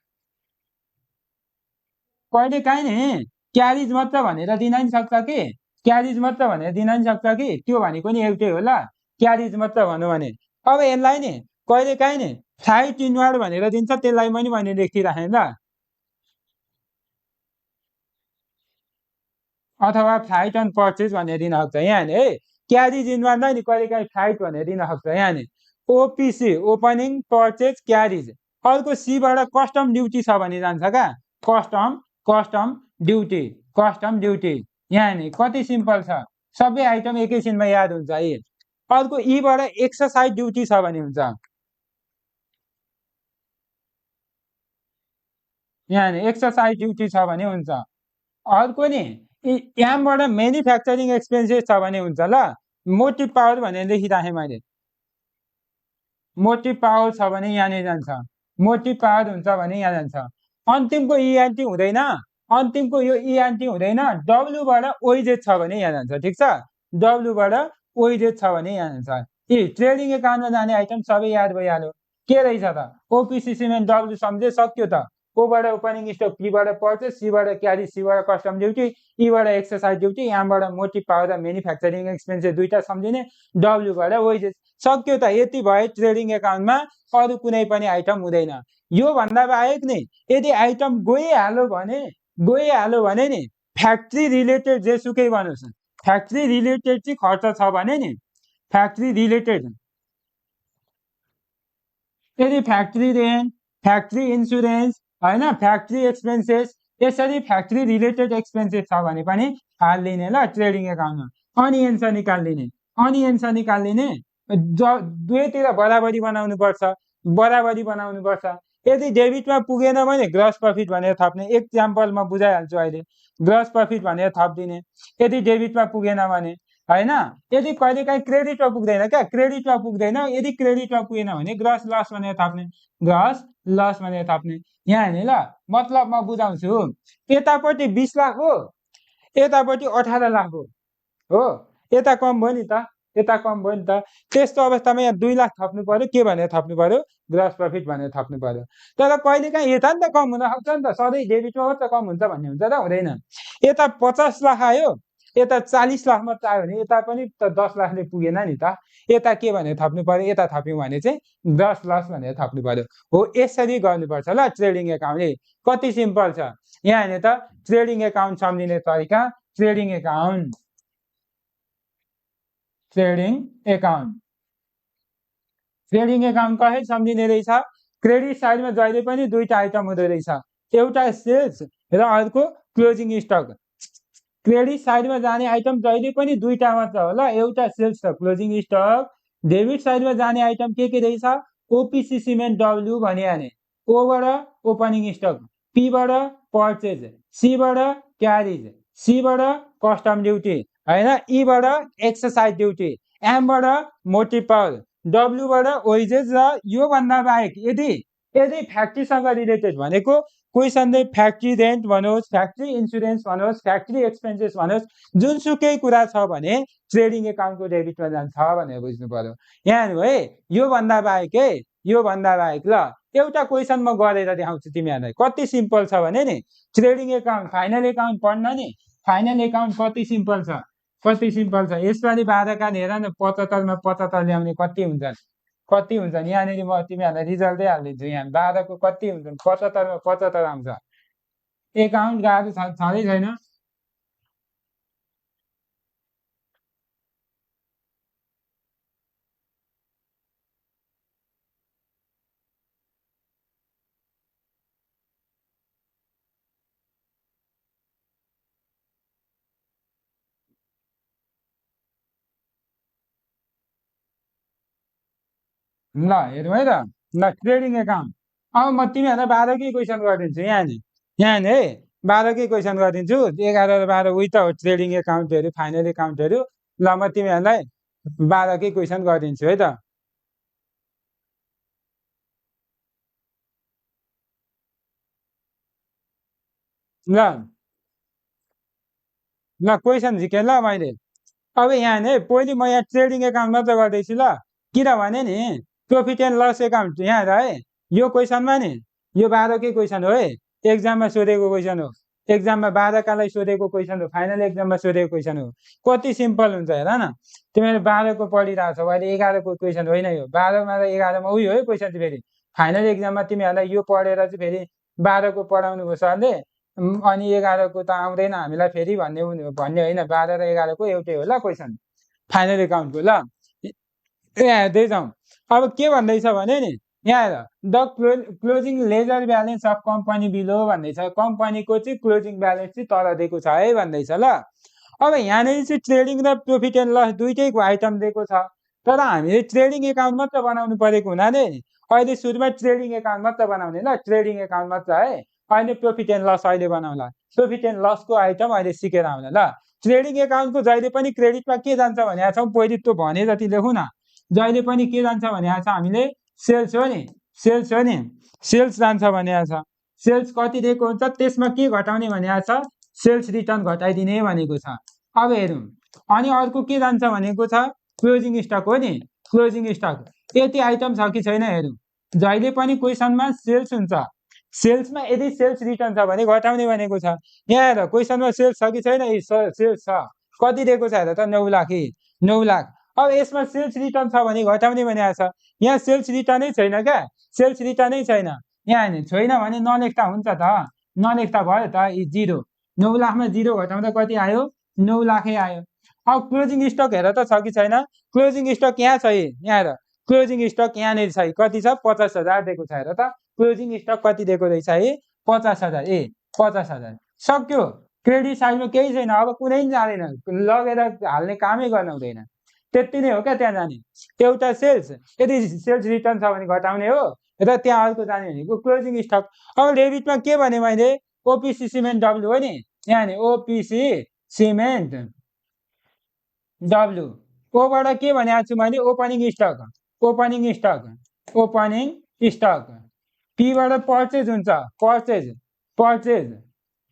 कहिले काहीँ नि क्यारिज मात्र भनेर दिन नि सक्छ कि, क्यारिज मात्र भनेर दिन नि सक्छ कि, त्यो भनेको नि एउटै हो। ल क्यारिज मात्र भन्नु भने। अब यसलाई नि कहिले काहीँ नि फ्लाइट इनवार्ड भनेर दिन्छ, त्यसलाई पनि मैले लेखिराखेँ ल, अथवा फ्लाइट अन पर्चेज भनेर दिन सक्छ। यहाँ है क्यारिज इनवार्डलाई नि कहिले काहीँ फ्लाइट भनेर दिन सक्छ। यहाँ नि ओपिसी ओपनिङ पर्चेज क्यारिज। अर्को सीबाट कस्टम ड्युटी छ भने जान्छ क्या, custom, custom duty, custom duty. यहाँ नि कति सिम्पल छ, सबै आइटम एकैछिनमा याद हुन्छ है। अर्को ईबाट एक्सर्साइज ड्युटी छ भने हुन्छ। यहाँ नि एक्सर्साइज ड्युटी छ भने हुन्छ। अर्को नि यहाँबाट मेन्युफ्याक्चरिङ एक्सपेन्सेस छ भने हुन्छ। ल मोटिभ पावर भनेर लेखिराखेँ मैले, मोटिभ पावर छ भने यहाँनिर जान्छ, मोटिभ पावर हुन्छ भने यहाँ जान्छ। अन्तिमको इएनटी हुँदैन, अन्तिमको यो इएनटी हुँदैन। डब्लुबाट ओइजेड छ भने यहाँ जान्छ, ठिक छ, डब्लुबाट ओइजेड छ भने यहाँ जान्छ। ट्रेडिङ एकाउन्टमा जाने आइटम सबै याद भइहाल्यो। के रहेछ त, ओपिसी सिमेन्ट डब्लु सम्झे, सक्यो त। ओबाट ओपनिङ स्टक, पीबाट पर्चेज, सीबाट क्यारिज, सीबाट कस्टम ड्युटी, ईबाट एक्सर्साइज ड्युटी, यहाँबाट मोटिभ पावर र मेन्युफ्याक्चरिङ एक्सपेन्सेस दुईटा सम्झिने, डब्लुबाट वेजेस, सक्यो त। यति भयो ट्रेडिङ एकाउन्टमा, अरू कुनै पनि आइटम हुँदैन। यो भन्दा बाहेक नि यदि आइटम गइहाल्यो भने नि फ्याक्ट्री रिलेटेड जेसुकै बनोस्, फ्याक्ट्री रिलेटेड चाहिँ खर्च छ भने नि, फ्याक्ट्री रिलेटेड, यदि फ्याक्ट्री रेन्ट, फ्याक्ट्री इन्सुरेन्स होइन, फ्याक्ट्री एक्सपेन्सेस, यसरी फ्याक्ट्री रिलेटेड एक्सपेन्सेस छ भने पनि हालिदिने ल ट्रेडिङ एकाउन्टमा। अनि एन्सर निकालिदिने, अनि एन्सर निकालिदिने। दुवैतिर बराबरी बनाउनु पर्छ, बराबरी बनाउनु पर्छ। यदि डेबिटमा पुगेन भने ग्रस प्रफिट भनेर थप्ने। एक्जाम्पल म बुझाइहाल्छु अहिले, ग्रस प्रफिट भनेर थपिदिने यदि डेबिटमा पुगेन भने, होइन। यदि कहिलेकाहीँ क्रेडिटमा पुग्दैन क्या, क्रेडिटमा पुग्दैन, यदि क्रेडिटमा पुगेन भने ग्रस लस भनेर थप्ने, ग्रस लस भनेर थप्ने। यहाँ हेर्ने ल, मतलब म बुझाउँछु। यतापट्टि 20 लाख हो, यतापट्टि 18 लाख हो, यता कम भयो नि त, यता कम भयो नि त। त्यस्तो अवस्थामा यहाँ 2 लाख थप्नु पर्यो, के भनेर थप्नु पर्यो, ग्रस प्रफिट भनेर थप्नु पर्यो। तर कहिलेकाहीँ यता नि त कम हुन सक्छ नि त, सधैँ डेबिटमा मात्र कम हुन्छ भन्ने हुन्छ त, हुँदैन। यता 50 लाख आयो, यता 40 लाख मात्र आयो भने यता पनि त 10 लाखले पुगेन नि त। यता के भनेर थप्नु पर्यो, यता थप्यौँ भने चाहिँ ग्रस लस भनेर थप्नु पर्यो। हो यसरी गर्नुपर्छ ल ट्रेडिङ एकाउन्ट। कति सिम्पल छ। यहाँ हेर्ने त ट्रेडिङ एकाउन्ट सम्झिने तरिका, trading account, trading account, trading account कसरी सम्झिने रहेछ। क्रेडिट साइडमा जहिले पनि दुईटा आइटम हुँदो रहेछ, एउटा सेल्स र अर्को क्लोजिङ स्टक। क्रेडिट साइडमा जाने आइटम जहिले पनि दुईटा मात्र हो ल, एउटा सेल्स र क्लोजिङ स्टक। डेबिट साइडमा जाने आइटम के रहेछ, ओपिसी सिमेन्ट डब्ल्यू भन्यो भने ओबाट ओपनिङ स्टक, पीबाट पर्चेज, सीबाट क्यारिज, सीबाट कस्टम ड्युटी हैन, ईबाट एक्सर्साइज ड्युटी, एमबाट मोटिपल, डब्ल्यूबाट वेजेस र यो भन्दा बाहेक यदि फ्याक्ट्रीसँग रिलेटेड भनेको क्वेसनले फ्याक्ट्री रेन्ट भनोस्, फ्याक्ट्री इन्सुरेन्स भनोस्, फ्याक्ट्री एक्सपेन्सेस भनोस्, जुनसुकै कुरा छ भने ट्रेडिङ एकाउन्टको डेबिटमा जान्छ भनेर बुझ्नु पर्यो। यहाँ हेर्नु है, यो भन्दा बाहेक ल एउटा क्वेसन म गरेर देखाउँछु तिमीहरूलाई, कति सिम्पल छ भने नि ट्रेडिङ एकाउन्ट फाइनल एकाउन्ट पढ्न नि, फाइनल एकाउन्ट कति सिम्पल छ, यसपालि बाधाका हेर न 75 मा 75 ल्याउने कति हुन्छन् यहाँनिर म तिमीहरूलाई रिजल्टै हालिदिन्छु। यहाँ बाधाको कति हुन्छन्, 75 मा 75 आउँछ। एकाउन्ट गाह्रो छँदै छैन। ल हेरौँ है त, ल ट्रेडिङ एकाउन्ट अब म तिमीहरूलाई 12कै क्वेसन गरिदिन्छु। यहाँ है 12कै क्वेसन गरिदिन्छु, 11 र 12 उही त हो ट्रेडिङ एकाउन्टहरू, फाइनल एकाउन्टहरू। ल म तिमीहरूलाई 12कै क्वेसन गरिदिन्छु है त। ल क्वेसन झिकेँ ल मैले। अब यहाँ नि पहिले म यहाँ ट्रेडिङ एकाउन्ट मात्र गर्दैछु ल, किनभने नि प्रफिट एन्ड लस एकाउन्ट यहाँ हेर है, यो क्वेसनमा नि यो 12कै क्वेसन हो है, एक्जाममा सोधेको क्वेसन हो, एक्जाममा 12कालाई सोधेको क्वेसन हो, फाइनल एक्जाममा सोधेको क्वेसन हो। कति सिम्पल हुन्छ हेर न, तिमीले 12को पढिरहेको छौ, अहिले 11को क्वेसन होइन यो, 12मा र 11मा उही हो है क्वेसन चाहिँ। फेरि फाइनल एक्जाममा तिमीहरूलाई यो पढेर चाहिँ फेरि 12को पढाउनु भयो सरले, अनि 11को त आउँदैन हामीलाई फेरि भन्ने होइन, 12 र 11को एउटै हो ल क्वेसन फाइनल एकाउन्टको। ल यहाँ हेर्दै जाउँ, अब के भन्दैछ भने नि यहाँ हेर, the closing ledger balance of company below भन्दैछ, कम्पनीको चाहिँ क्लोजिङ ब्यालेन्स चाहिँ तल दिएको छ है भन्दैछ ल। अब यहाँनिर चाहिँ ट्रेडिङ र प्रफिट एन्ड लस दुइटैको आइटम दिएको छ, तर हामीले ट्रेडिङ एकाउन्ट मात्र बनाउनु परेको हुनाले अहिले सुरुमा ट्रेडिङ एकाउन्ट मात्र बनाउने ल, ट्रेडिङ एकाउन्ट मात्र है। अहिले प्रफिट एन्ड लस अहिले बनाउला, प्रफिट एन्ड लसको आइटम अहिले सिकेर आउला ल। ट्रेडिङ एकाउन्टको जहिले पनि क्रेडिटमा के जान्छ भनेको छौँ, पहिले त्यो भने जति लेखौँ न, जहिले पनि के जान्छ भनेको छ हामीले, सेल्स हो नि, सेल्स जान्छ भनेको छ। सेल्स कति दिएको हुन्छ त्यसमा के घटाउने भनेको छ, सेल्स रिटर्न घटाइदिने भनेको छ। अब हेरौँ, अनि अर्को के जान्छ भनेको छ, क्लोजिङ स्टक हो नि, क्लोजिङ स्टक यति आइटम छ कि छैन हेरौँ। जहिले पनि क्वेसनमा सेल्स हुन्छ, सेल्समा यदि सेल्स रिटर्न छ भने घटाउने भनेको छ। यहाँ हेर क्वेसनमा सेल्स छ कि छैन, सेल्स छ, कति दिएको छ हेर त, 9 लाख, 9 लाख। अब यसमा सेल्स रिटर्न छ भने घटाउने भनेको छ, यहाँ सेल्स रिटर्नै छैन क्या, सेल्स रिटर्नै छैन, यहाँ छैन भने नलेख्दा हुन्छ त, नलेख्दा भयो त, 0, 9 लाखमा 0 घटाउँदा कति आयो, 9 लाखै आयो। अब क्लोजिङ स्टक हेर त छ कि छैन, क्लोजिङ स्टक यहाँ छ, यहाँ हेर क्लोजिङ स्टक यहाँनिर छ, कति छ, 50,000 दिएको छ हेर त, क्लोजिङ स्टक कति दिएको रहेछ है, 50,000, 50,000 सक्यो। क्रेडिट साइडमा केही छैन, अब कुनै जाँदैन, लगेर हाल्ने कामै गर्न हुँदैन, त्यति नै हो क्या त्यहाँ जाने। एउटा सेल्स, यदि सेल्स रिटर्न छ भने घटाउने हो र त्यहाँ अर्को जाने भनेको क्लोजिङ स्टक। अब डेबिटमा के भने मैले, ओपिसी सिमेन्ट डब्ल्यू हो नि, यहाँ नि ओपिसी सिमेन्ट डब्ल्यू, ओबाट के भनेको छु मैले, ओपनिङ स्टक, ओपनिङ स्टक, पीबाट पर्चेज हुन्छ, पर्चेज।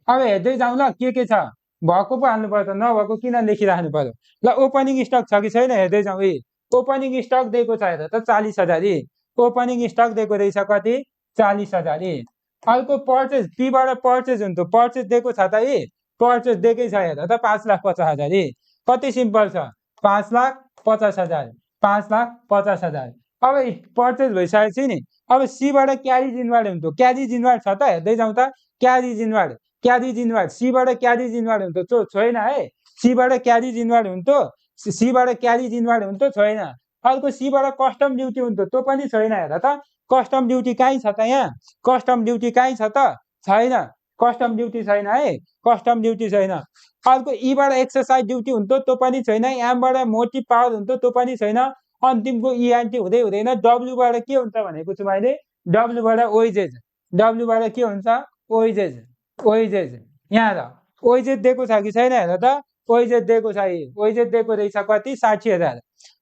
अब हेर्दै जाउँ ल, के छ भएको पो हाल्नु पर्छ, नभएको किन लेखिराख्नु पर्यो। ल ओपनिङ स्टक छ कि छैन हेर्दै जाउँ, ओपनिङ स्टक दिएको छ हेर त 40,000, ओपनिङ स्टक दिएको रहेछ कति, 40,000। अर्को पर्चेज, पीबाट पर्चेज हुन्छ, पर्चेज दिएको छ त, पर्चेज दिएकै छ हेर त 5,50,000। कति सिम्पल छ, 5,50,000, 5,50,000। अब पर्चेज भइसकेपछि नि अब सीबाट क्यारिज इनवार्ड हुन्छ, क्यारिज इनवार्ड छ त हेर्दै जाउँ त, क्यारिज इनवार्ड, सीबाट क्यारिज इनवार्ड हुन्छ छैन है, सीबाट क्यारिज इनवार्ड हुन्छ, छैन। अर्को सीबाट कस्टम ड्युटी हुन्छ, त्यो पनि छैन हेर त, कस्टम ड्युटी कहीँ छ त, यहाँ कस्टम ड्युटी कहीँ छ त, छैन, कस्टम ड्युटी छैन है, कस्टम ड्युटी छैन। अर्को ईबाट एक्सर्साइज ड्युटी हुन्छ, त्यो पनि छैन, एमबाट मोटिभ पावर हुन्छ, त्यो पनि छैन, अन्तिमको इएनटी हुँदै हुँदैन डब्लुबाट के हुन्छ भनेको छु मैले डब्लुबाट ओइजेज डब्लुबाट के हुन्छ ओइजेज ओइजेज यहाँ र ओइजेज दिएको छ कि छैन हेर त ओइजेज दिएको छ ओइजेज दिएको रहेछ कति 60,000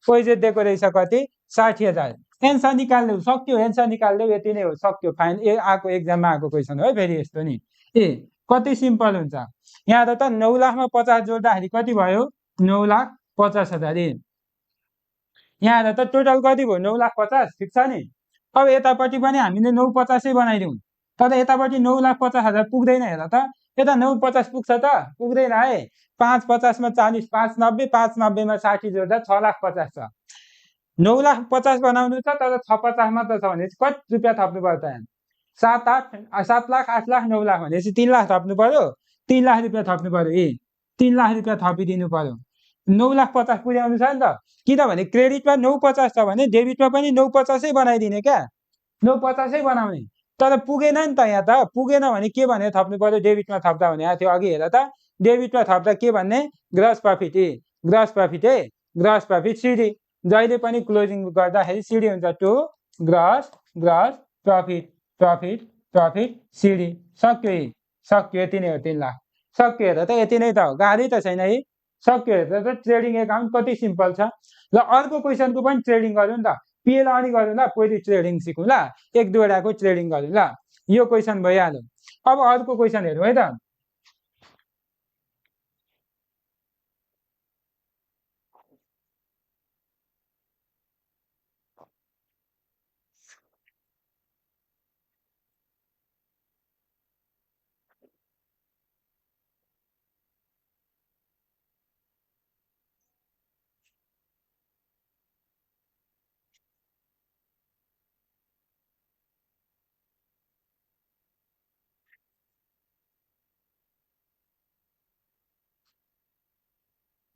ओइजेज दिएको रहेछ कति 60,000 एन्सर निकाल्नु सक्यो एन्सर निकाल्नु यति नै हो सक्यो फाइन आएको एक्जाममा आएको क्वेसन हो फेरि यस्तो नि कति सिम्पल हुन्छ यहाँ त 9 लाखमा 50 जोड्दाखेरि कति भयो 9,50,000 यहाँ त टोटल कति भयो 9,50,000 ठिक छ नि अब यतापट्टि पनि हामीले 9,50 बनाइदिउँ तर यतापट्टि 9,50,000 पुग्दैन हेर त यता 9,50 पुग्छ त पुग्दैन है 5,50 मा 40 5,90 5,90 मा 60 जोड्दा 6,50,000 छ 9,50,000 बनाउनु छ तर 6,50 मात्र छ भने कति रुपियाँ थप्नु पर्छ त 7 लाख 8 लाख 9 लाख भनेपछि 3 लाख थप्नु पर्यो 3 लाख रुपियाँ थप्नु पर्यो 3 लाख रुपियाँ थपिदिनु पर्यो 9,50,000 पुर्याउनु छ नि त किनभने क्रेडिटमा 9,50 छ भने डेबिटमा पनि 9,50 बनाइदिने क्या 9,50 बनाउने तर पुगेन नि त यहाँ त पुगेन भने के भने थप्नु पर्यो डेबिटमा थप्दा भने थियो अघि हेर त डेबिटमा थप्दा के भन्ने gross profit gross profit CD जहिले पनि क्लोजिङ गर्दाखेरि सिडी हुन्छ टु ग्रस प्रफिट सिडी सक्यो यति नै हो 3 लाख सक्यो हेर त यति नै त हो गाह्रै त छैन है सक्यो हेर त ट्रेडिङ एकाउन्ट कति सिम्पल छ ल अर्को क्वेसनको पनि ट्रेडिङ गरौँ नि त पिएल अनि गरौँ ल पहिले ट्रेडिङ सिकौँ ल एक दुईवटाको ट्रेडिङ गरौँ ल यो क्वेसन भइहाल्यो अब अर्को क्वेसन हेरौँ है त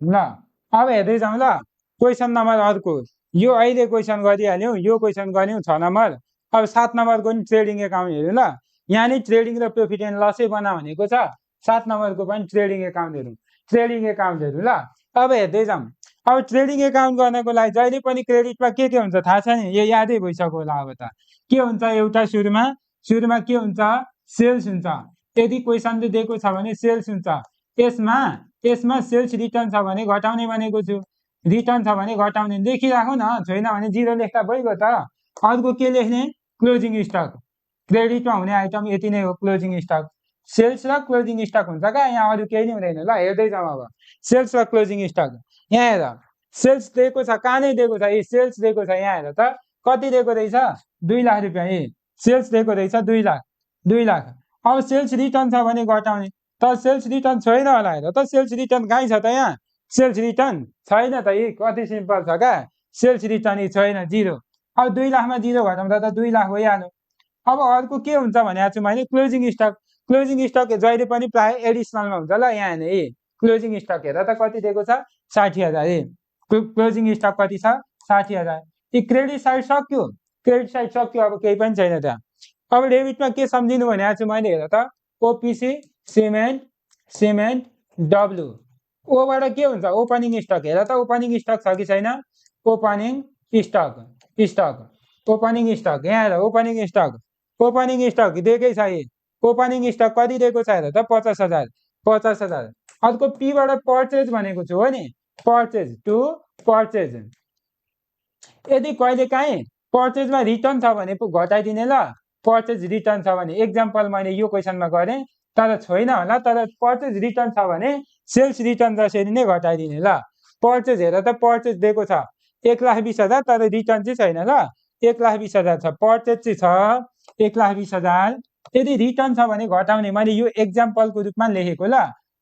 ल अब हेर्दै जाउँ ल क्वेसन नम्बर अर्को यो अहिले क्वेसन गरिहाल्यौँ यो क्वेसन गऱ्यौँ 6 नम्बर अब 7 नम्बरको नि ट्रेडिङ एकाउन्ट हेरौँ ल यहाँ नि ट्रेडिङ र प्रफिट एन्ड लसै बना भनेको छ 7 नम्बरको पनि ट्रेडिङ एकाउन्ट हेरौँ ल अब हेर्दै जाउँ अब ट्रेडिङ एकाउन्ट गर्नको लागि जहिले पनि क्रेडिटमा के हुन्छ थाहा छ नि यो यादै भइसक्यो होला अब त के हुन्छ एउटा सुरुमा के हुन्छ सेल्स हुन्छ यदि क्वेसनले दिएको छ भने सेल्स हुन्छ यसमा सेल्स रिटर्न छ भने घटाउने भनेको छु रिटर्न छ भने घटाउने लेखिराखौ न छैन भने 0 लेख्दा भइगयो त अर्को के लेख्ने क्लोजिङ स्टक क्रेडिटमा हुने आइटम यति नै हो क्लोजिङ स्टक सेल्स र क्लोजिङ स्टक हुन्छ क्या यहाँ अरू केही नै हुँदैन ल हेर्दै जाउँ अब सेल्स र क्लोजिङ स्टक यहाँ हेर सेल्स दिएको छ कहाँ नै दिएको छ सेल्स दिएको छ यहाँ हेर त कति दिएको रहेछ 2 लाख रुपियाँ सेल्स दिएको रहेछ 2 लाख अब सेल्स रिटर्न छ भने घटाउने तर सेल्स रिटर्न छैन होला हेर त सेल्स रिटर्न कहीँ छ त यहाँ सेल्स रिटर्न छैन त कति सिम्पल छ क्या सेल्स रिटर्न छैन 0 अब 2 लाखमा 0 घटाउँदा त 2 लाख भइहाल्यो अब अर्को के हुन्छ भनेको छु मैले क्लोजिङ स्टक जहिले पनि प्राय एडिसनलमा हुन्छ ल यहाँ हेर्ने क्लोजिङ स्टक हेर त कति दिएको छ 60,000 क्लोजिङ स्टक कति छ 60,000 क्रेडिट साइड सक्यो अब केही पनि छैन त्यहाँ अब डेबिटमा के सम्झिनु भनेको छु मैले हेर त ओपिसी सिमेन्ट डब्लु ओबाट के हुन्छ ओपनिङ स्टक हेर त ओपनिङ स्टक छ कि छैन ओपनिङ स्टक यहाँ हेर ओपनिङ स्टक दिएकै छ ओपनिङ स्टक कति दिएको छ हेर त 50,000 अर्को पीबाट पर्चेज भनेको छु हो नि पर्चेज यदि कहिले काहीँ पर्चेजमा रिटर्न छ भने घटाइदिने ल पर्चेज रिटर्न छ भने एक्जाम्पल मैले यो क्वेसनमा गरेँ तर छैन होला तर पर्चेज रिटर्न छ भने सेल्स रिटर्न जसरी नै घटाइदिने ल पर्चेज हेर त पर्चेज दिएको छ 1,20,000 तर रिटर्न चाहिँ छैन ल 1,20,000 छ पर्चेज चाहिँ छ 1,20,000 यदि रिटर्न छ भने घटाउने मैले यो एक्जाम्पलको रूपमा लेखेको ल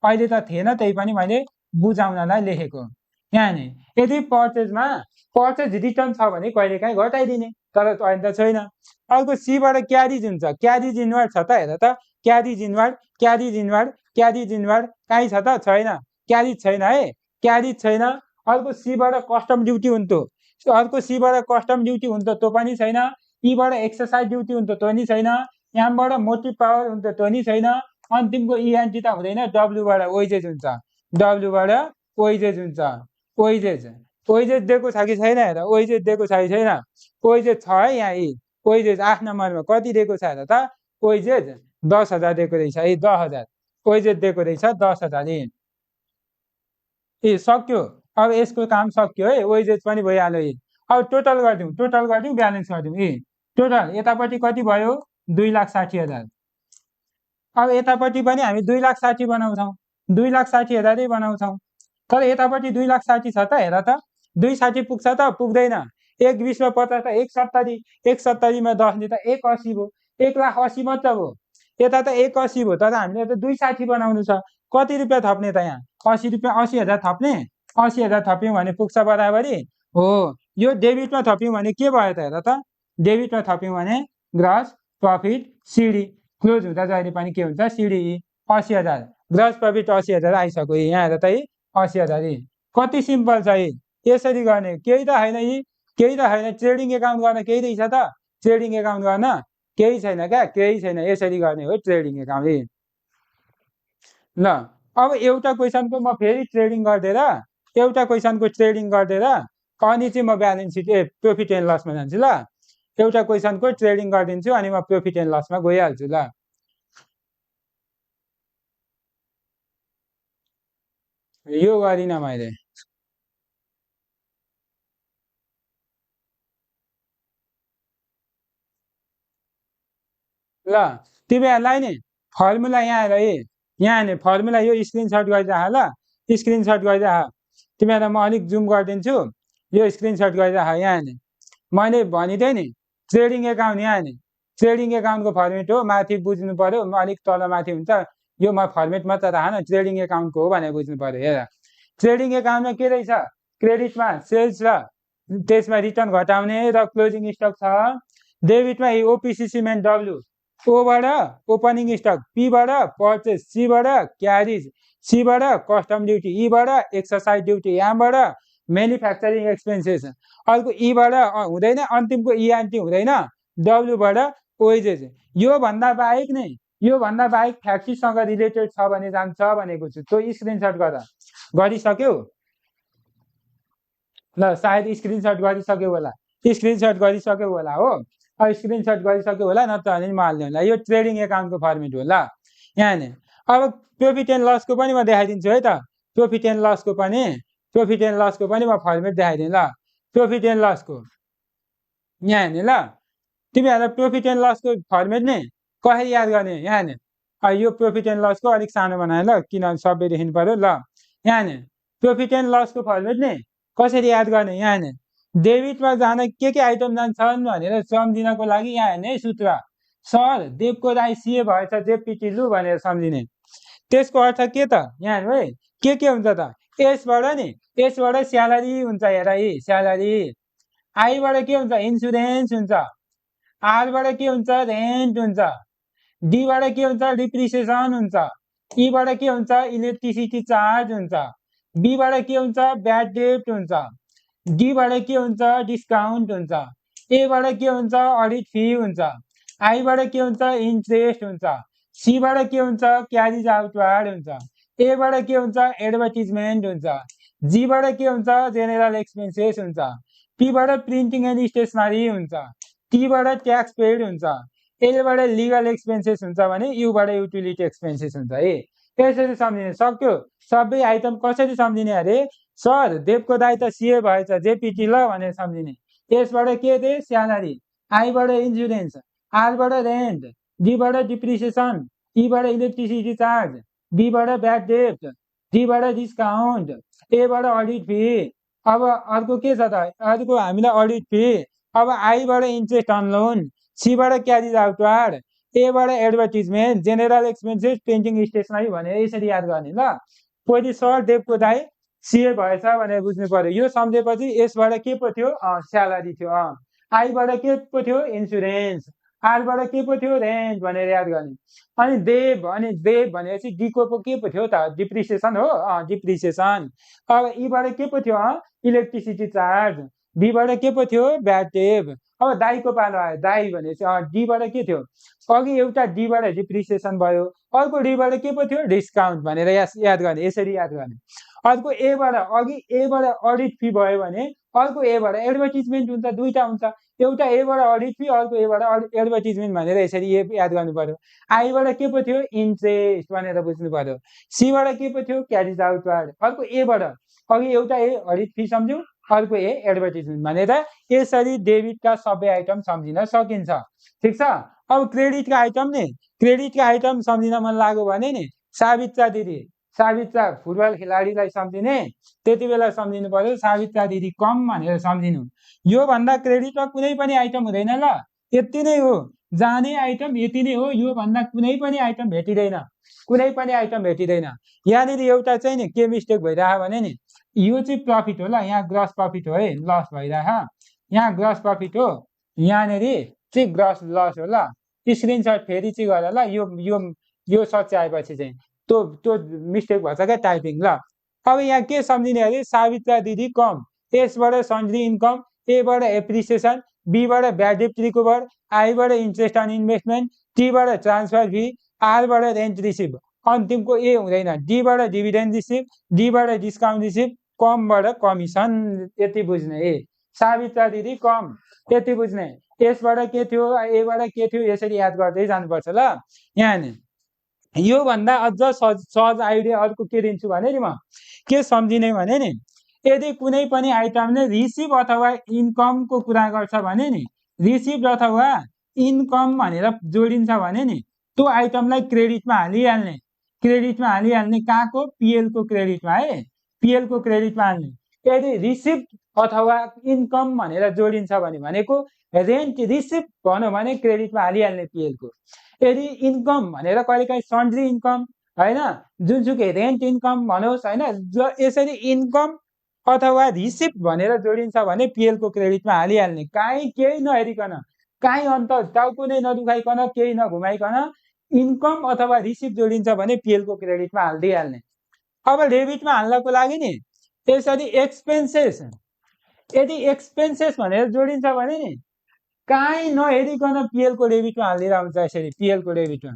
अहिले त थिएन त्यही पनि मैले बुझाउनलाई लेखेको यहाँ नि यदि पर्चेज रिटर्न छ भने कहिलेकाहीँ घटाइदिने तर अहिले त छैन अर्को सीबाट क्यारिज हुन्छ क्यारिज इनवर्ड छ त हेर त क्यारिज इनवर्ड कहीँ छ त छैन क्यारिज छैन अर्को सीबाट कस्टम ड्युटी हुन्छ त्यो पनि छैन ईबाट एक्सर्साइज ड्युटी हुन्छ त्यो नि छैन यहाँबाट मोटिभ पावर हुन्छ त्यो नि छैन अन्तिमको इएनटी त हुँदैन डब्लुबाट ओइजेज हुन्छ ओइजेज दिएको छ कि छैन हेर, ओइजेज दिएको छ कि छैन, ओइजेज छ है यहाँ यी ओइजेज 8 नम्बरमा कति दिएको छ हेर त, ओइजेज 10,000 दिएको रहेछ है, 10,000 ओइजेज दिएको रहेछ 10,000 ए सक्यो। अब यसको काम सक्यो है, ओइजेज पनि भइहाल्यो यी। अब टोटल गरिदिउँ ब्यालेन्स गरिदिउँ यी टोटल यतापट्टि कति भयो 2,60,000। अब यतापट्टि पनि हामी 2,60,000 बनाउँछौँ, 2,60,000 बनाउँछौँ, तर यतापट्टि 2,60,000 छ त हेर त, 2,60,000 पुग्छ त पुग्दैन, 1,20 मा 50 त 1,70, 1,70 मा 10 त 1,80 भयो, 1,80,000 मात्र भयो, यता त 1,80 भयो, तर हामीले त 2,60,000 बनाउनु छ, कति रुपियाँ थप्ने त यहाँ 80 रुपियाँ 80,000 थप्ने, 80,000 थप्यौँ भने पुग्छ बराबरी हो। यो डेबिटमा थप्यौँ भने के भयो त हेर त, डेबिटमा थप्यौँ भने ग्रस प्रफिट सिडी क्लोज हुँदा जहिले पनि के हुन्छ सिडी 80,000 ग्रस प्रफिट 80,000 आइसक्यो यहाँ हेर त यी 80,000 यी कति सिम्पल छ यी, यसरी गर्ने केही त होइन यी, केही त होइन, ट्रेडिङ एकाउन्ट गर्न केही रहेछ त, ट्रेडिङ एकाउन्ट गर्न केही छैन क्या, केही छैन, यसरी गर्ने हो ट्रेडिङ एकाउन्ट यी। ल अब एउटा क्वेसनको म फेरि ट्रेडिङ गरिदिएर एउटा क्वेसनको ट्रेडिङ गरिदिएर अनि चाहिँ म ब्यालेन्स सिट प्रफिट एन्ड लसमा जान्छु ल, एउटा क्वेसनको ट्रेडिङ गरिदिन्छु अनि म प्रफिट एन्ड लसमा गइहाल्छु ल। यो गरिनँ मैले, ल तिमीहरूलाई नि फर्मुला यहाँ हेर है, यहाँ हेर्ने फर्मुला यो स्क्रिनसट गरिराख ल, स्क्रिनसट गरिराख, तिमीहरूलाई म अलिक जुम गरिदिन्छु, यो स्क्रिनसट गरिराख, यहाँ हेर्ने मैले भनिदिएँ नि ट्रेडिङ एकाउन्ट, यहाँ हेर्ने ट्रेडिङ एकाउन्टको फर्मेट हो, माथि बुझ्नु पर्यो, अलिक तल माथि हुन्छ, यो म फर्मेट मात्र राख न, ट्रेडिङ एकाउन्टको हो भनेर बुझ्नु पर्यो। हेर ट्रेडिङ एकाउन्टमा के रहेछ, क्रेडिटमा सेल्स र त्यसमा रिटर्न घटाउने र क्लोजिङ स्टक छ, डेबिटमा ओपिसी सिमेन्ट डब्लु, ओबाट ओपनिङ स्टक, पीबाट पर्चेस, सीबाट क्यारिज, सीबाट कस्टम ड्युटी, ईबाट एक्सर्साइज ड्युटी, यहाँबाट म्यानुफ्याक्चरिङ एक्सपेन्सेस, अर्को ईबाट हुँदैन अन्तिमको इआरटी हुँदैन, डब्लुबाट वेजेस, योभन्दा बाहेक नै योभन्दा बाहेक फ्याक्ट्रीसँग रिलेटेड छ भने जान्छ भनेको छु, त्यो स्क्रिनसट गरिसक्यौ ल, सायद स्क्रिनसट गरिसक्यो होला, स्क्रिनसट गरिसक्यो होला हो, स्क्रिनसट गरिसक्यो होला, नत्र भने म हाल्ने होला, यो ट्रेडिङ एकाउन्टको फर्मेट हो ल। यहाँ नि अब प्रफिट एन्ड लसको पनि म देखाइदिन्छु है त, प्रफिट एन्ड लसको पनि म फर्मेट देखाइदिएँ ल, प्रफिट एन्ड लसको यहाँ हेर्ने ल, तिमीहरूलाई प्रफिट एन्ड लसको फर्मेट नि कसरी याद गर्ने, यहाँ हेर्ने यो प्रफिट एन्ड लसको अलिक सानो बनाएँ ल, किनभने सबै देखिनु पर्यो ल, यहाँ हेर्ने प्रफिट एन्ड लसको फर्मेट नि कसरी याद गर्ने, यहाँ हेर्ने डेबिटमा जान के आइटम जान्छन् भनेर सम्झिनको लागि यहाँ हेर्ने सूत्र, सर देवको राई सिए भएछ जेपी लु भनेर सम्झिने, त्यसको अर्थ के त यहाँ हेर्नु है के हुन्छ त, यसबाट स्यालेरी हुन्छ, हेर यी स्यालेरी, आईबाट के हुन्छ इन्सुरेन्स हुन्छ, आरबाट के हुन्छ रेन्ट हुन्छ, डीबाट के हुन्छ डिप्रिसिएसन हुन्छ, ईबाट के हुन्छ इलेक्ट्रिसिटी चार्ज हुन्छ, बीबाट के हुन्छ ब्याड डेब्ट हुन्छ, डीबाट के हुन्छ डिस्काउन्ट हुन्छ, एबाट के हुन्छ अडिट फी हुन्छ, आईबाट के हुन्छ इन्ट्रेस्ट हुन्छ, सीबाट के हुन्छ क्यारिज आउटवार्ड हुन्छ, एबाट के हुन्छ एडभर्टिजमेन्ट हुन्छ, जीबाट के हुन्छ जेनरल एक्सपेन्सेस हुन्छ, पीबाट प्रिन्टिङ एन्ड स्टेसनरी हुन्छ, टीबाट ट्याक्स पेड हुन्छ, एलबाट लिगल एक्सपेन्सेस हुन्छ भने युबाट युटिलिटी एक्सपेन्सेस हुन्छ है, यसरी सम्झिने सक्यो। सबै आइटम कसरी सम्झिने अरे, सर देवको दाइ त सिए भएछ जेपिटी ल भनेर सम्झिने, यसबाट के दे स्यालेरी, आईबाट इन्सुरेन्स, आरबाट रेन्ट, डीबाट डिप्रिसिएसन, ईबाट इलेक्ट्रिसिटी चार्ज, बीबाट ब्याड डेब्ट, डीबाट डिस्काउन्ट, एबाट अडिट फी, अब अर्को के छ त, अर्को हामीलाई अडिट फी, अब आईबाट इन्ट्रेस्ट अन लोन, सीबाट क्यारिज आउटवार्ड, एबाट advertisement, general expenses, printing stationery भनेर यसरी याद गर्ने ल। पहिले सर देवको दाइ सिए भएछ भनेर बुझ्नु पर्यो, यो सम्झेपछि यसबाट के पो थियो स्यालेरी थियो, आईबाट के पो थियो इन्सुरेन्स, आरबाट के पो थियो रेन्ट भनेर याद गर्ने, अनि देव भनेपछि डीको पो के पो थियो त डिप्रिसिएसन हो, डिप्रिसिएसन, अब ईबाट के पो थियो इलेक्ट्रिसिटी चार्ज, बीबाट के पो थियो ब्याड डेब्ट, अब दाइको पालो आयो, दाइ भनेपछि डीबाट के थियो, अघि एउटा डीबाट डिप्रिसिएसन भयो, अर्को डीबाट के पो थियो डिस्काउन्ट भनेर याद गर्ने, यसरी याद गर्ने। अर्को एबाट अघि एबाट अडिट फी भयो भने अर्को एबाट एडभर्टिजमेन्ट हुन्छ, दुईटा हुन्छ, एउटा एबाट अडिट फी अर्को एबाट एडभर्टिजमेन्ट भनेर यसरी याद गर्नु पर्यो। आईबाट के पो थियो इन्ट्रेस्ट भनेर बुझ्नु पर्यो, सीबाट के पो थियो क्यारिज आउटवार्ड, अर्को एबाट अघि एउटा ए अडिट फी सम्झ्यौँ अर्को ए एडभर्टिजमेन्ट भनेर यसरी डेबिटका सबै आइटम सम्झिन सकिन्छ। ठिक छ। अब क्रेडिटका आइटम नि, क्रेडिटका आइटम सम्झिन मन लाग्यो भने नि सावित्रा दिदी, सावित्रा फुटबल खेलाडीलाई सम्झिने त्यति बेला सम्झिनु पर्यो सावित्रा दिदी कम भनेर सम्झिनु। योभन्दा क्रेडिटमा कुनै पनि आइटम हुँदैन ल, यति नै हो जाने आइटम, यति नै हो, योभन्दा कुनै पनि आइटम भेटिँदैन, कुनै पनि आइटम भेटिँदैन। यहाँनिर एउटा चाहिँ नि के मिस्टेक भइरह भने नि यो चाहिँ प्रफिट हो ल, यहाँ ग्रस प्रफिट हो है, लस भइरह, यहाँ ग्रस प्रफिट हो, यहाँनिर चाहिँ ग्रस लस हो ल। स्क्रिनसट फेरि चाहिँ गर ल, यो सच्याएपछि चाहिँ त्यो मिस्टेक भएछ क्या टाइपिङ ल। अब यहाँ के सम्झिने अरे सावित्रा दिदी कम, एसबाट सन्ड्री इन्कम, एबाट एप्रिसिएसन, बीबाट ब्याड डेप्ट रिकभर, आईबाट इन्ट्रेस्ट अन इन्भेस्टमेन्ट, टीबाट ट्रान्सफर फी, आरबाट रेन्ट रिसिभ, अन्तिमको ए हुँदैन, डीबाट डिभिडेन्ड रिसिभ, डीबाट डिस्काउन्ट रिसिभ, कमबाट कमिसन। यति बुझ्ने ए सावित्रा दिदी कम, यति बुझ्ने। यसबाट के थियो एबाट के थियो यसरी याद गर्दै जानुपर्छ ल। यहाँ योभन्दा अझ सहज आइडिया अर्को के दिन्छु भने नि म के सम्झिने भने नि यदि कुनै पनि आइटमले रिसिभ अथवा इन्कमको कुरा गर्छ भने नि रिसिभ अथवा इन्कम भनेर जोडिन्छ भने नि त्यो आइटमलाई क्रेडिटमा हालिहाल्ने, क्रेडिटमा हालिहाल्ने, कहाँको पिएलको क्रेडिटमा है, पिएलको क्रेडिटमा हाल्ने। यदि रिसिभ अथवा इन्कम भनेर जोडिन्छ भनेको रेन्ट रिसिभ भनौँ भने क्रेडिटमा हालिहाल्ने पिएलको। यदि इन्कम भनेर कहिलेकाहीँ सन्ड्री इन्कम होइन, जुनसुकै रेन्ट इन्कम भनोस् होइन, यसरी इन्कम अथवा रिसिभ भनेर जोडिन्छ भने पिएलको क्रेडिटमा हालिहाल्ने, काहीँ केही नहेरिकन, काहीँ अन्त टाउको नै नदुखाइकन, केही नघुमाइकन इन्कम अथवा रिसिभ जोडिन्छ भने पिएलको क्रेडिटमा हालिदिइहाल्ने। अब डेबिटमा हाल्नको लागि नि यसरी एक्सपेन्सेस, यदि एक्सपेन्सेस भनेर जोडिन्छ भने नि काहीँ नहेरिकन पिएलको डेबिटमा हालिदिएर हुन्छ। यसरी पिएलको डेबिटमा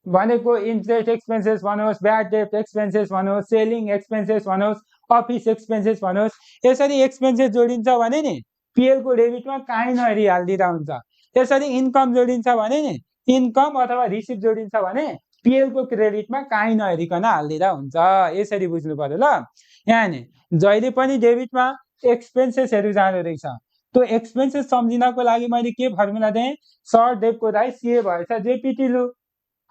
भनेको इन्ट्रेस्ट एक्सपेन्सेस भनोस्, ब्याड डेप्ट एक्सपेन्सेस भनोस्, सेलिङ एक्सपेन्सेस भनोस्, अफिस एक्सपेन्सेस भनोस्, यसरी एक्सपेन्सेस जोडिन्छ भने नि पिएलको डेबिटमा काहीँ नहेरी हालिदिँदा हुन्छ। यसरी इन्कम जोडिन्छ भने नि इन्कम अथवा रिसिभ जोडिन्छ भने पिएलको क्रेडिटमा काहीँ नहेरिकन हालिदिँदा हुन्छ। यसरी बुझ्नु पर्यो ल। यहाँ नि जहिले पनि डेबिटमा एक्सपेन्सेसहरू जाँदो रहेछ, त्यो एक्सपेन्सेस सम्झिनको लागि मैले के फर्मुला दिएँ, सर्ट डेब्टको राइट सीए भएछ जेपिटी लु।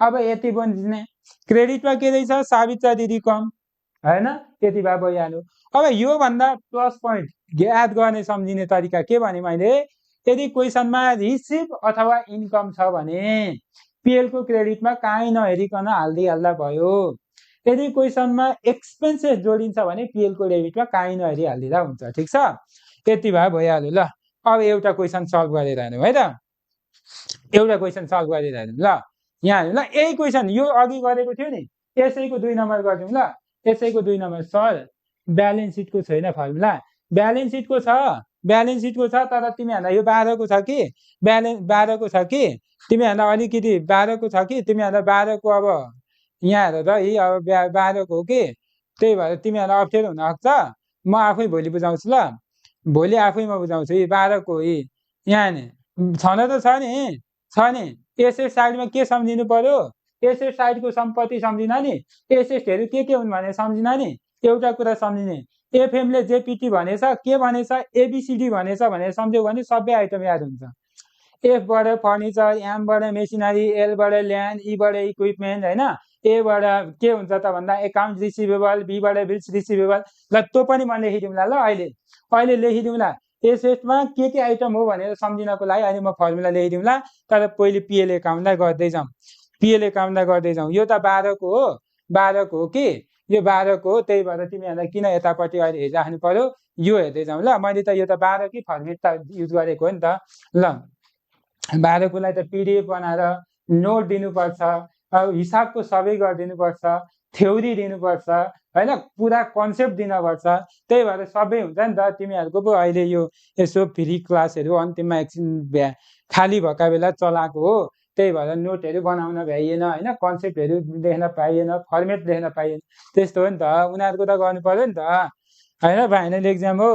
अब यति बुझ्ने। क्रेडिटमा के रहेछ सावित्रा दिदी कम होइन, यति भए भइहाल्यो। अब योभन्दा प्लस पोइन्ट याद गर्ने सम्झिने तरिका के भने मैले, यदि क्वेसनमा रिसिभ अथवा इन्कम छ भने पिएलको क्रेडिटमा काहीँ नहेरिकन हालिदिइहाल्दा भयो। यदि क्वेसनमा एक्सपेन्सेस जोडिन्छ भने पिएलको डेबिटमा काहीँ नहेरी हालिदिँदा हुन्छ। ठिक छ, यति भए भइहाल्यो ल। अब एउटा क्वेसन सल्भ गरेर हेर्नु है त, एउटा क्वेसन सल्भ गरेर हेर्नु ल। यहाँ हेर्नु ल, यही क्वेसन यो अघि गरेको थियो नि, यसैको 2 नम्बर गरिदिउँ ल, यसैको 2 नम्बर। सर ब्यालेन्स सिटको छैन फर्मुला, ब्यालेन्स सिटको छ, ब्यालेन्स सिटको छ, तर तिमीहरूलाई यो 12को छ कि, ब्यालेन्स 12को छ कि, तिमीहरूलाई अलिकति 12को छ कि, तिमीहरूलाई 12को अब यहाँ हेर है, अब 12को हो कि, त्यही भएर तिमीहरूलाई अप्ठ्यारो हुनसक्छ। म आफै भोलि बुझाउँछु ल, भोलि आफै म बुझाउँछु। यी 12को हो, यहाँ नि छन त छ नि, छ नि। एसेट साइडमा के सम्झिनु पर्यो, एसेट साइडको सम्पत्ति सम्झिन नि, एसेटहरू के हुन् भनेर सम्झिन नि। एउटा कुरा सम्झिने, एफएमले जेपिटी भनेछ, के भनेछ एबिसिडी भनेछ भनेर सम्झ्यौ भने सबै आइटम याद हुन्छ। एफबाट फर्निचर, एमबाट मेसिनरी, एलबाट ल्यान्ड, ईबाट इक्विपमेन्ट होइन, एबाट के हुन्छ त भन्दा एकाउन्ट रिसिभेबल, बीबाट बिल्स रिसिभेबल। ल त्यो पनि म लेखिदिउँला ल, अहिले लेखिदिउँला। एसेटमा के आइटम हो भनेर सम्झिनको लागि अहिले म फर्मुला लेखिदिउँला, तर पहिले पिएल एकाउन्टलाई गर्दै जाउँ, पिएल एकाउन्टलाई गर्दै जाउँ। यो त 12को हो, 12को हो कि, यो 12को हो, त्यही भएर तिमीहरूलाई किन यतापट्टि अहिले हेरिराख्नु पर्यो, यो हेर्दै जाउँ ल। मैले त यो त 12 कि फर्मेट त युज गरेको हो नि त ल। 12कोलाई त पिडिएफ बनाएर नोट दिनुपर्छ, अब हिसाबको सबै गरिदिनुपर्छ, थ्योरी दिनुपर्छ होइन, पुरा कन्सेप्ट दिनुपर्छ। त्यही भएर सबै हुन्छ नि त। तिमीहरूको पो अहिले यो यसो फ्री क्लासहरू अन्तिममा एकछिन खाली भएका बेला चलाएको हो, त्यही भएर नोटहरू बनाउन भ्याइएन होइन, कन्सेप्टहरू लेख्न पाइएन, फर्मेट लेख्न पाइएन। त्यस्तो हो नि त, उनीहरूको त गर्नु पर्यो नि त होइन, फाइनल एक्जाम हो।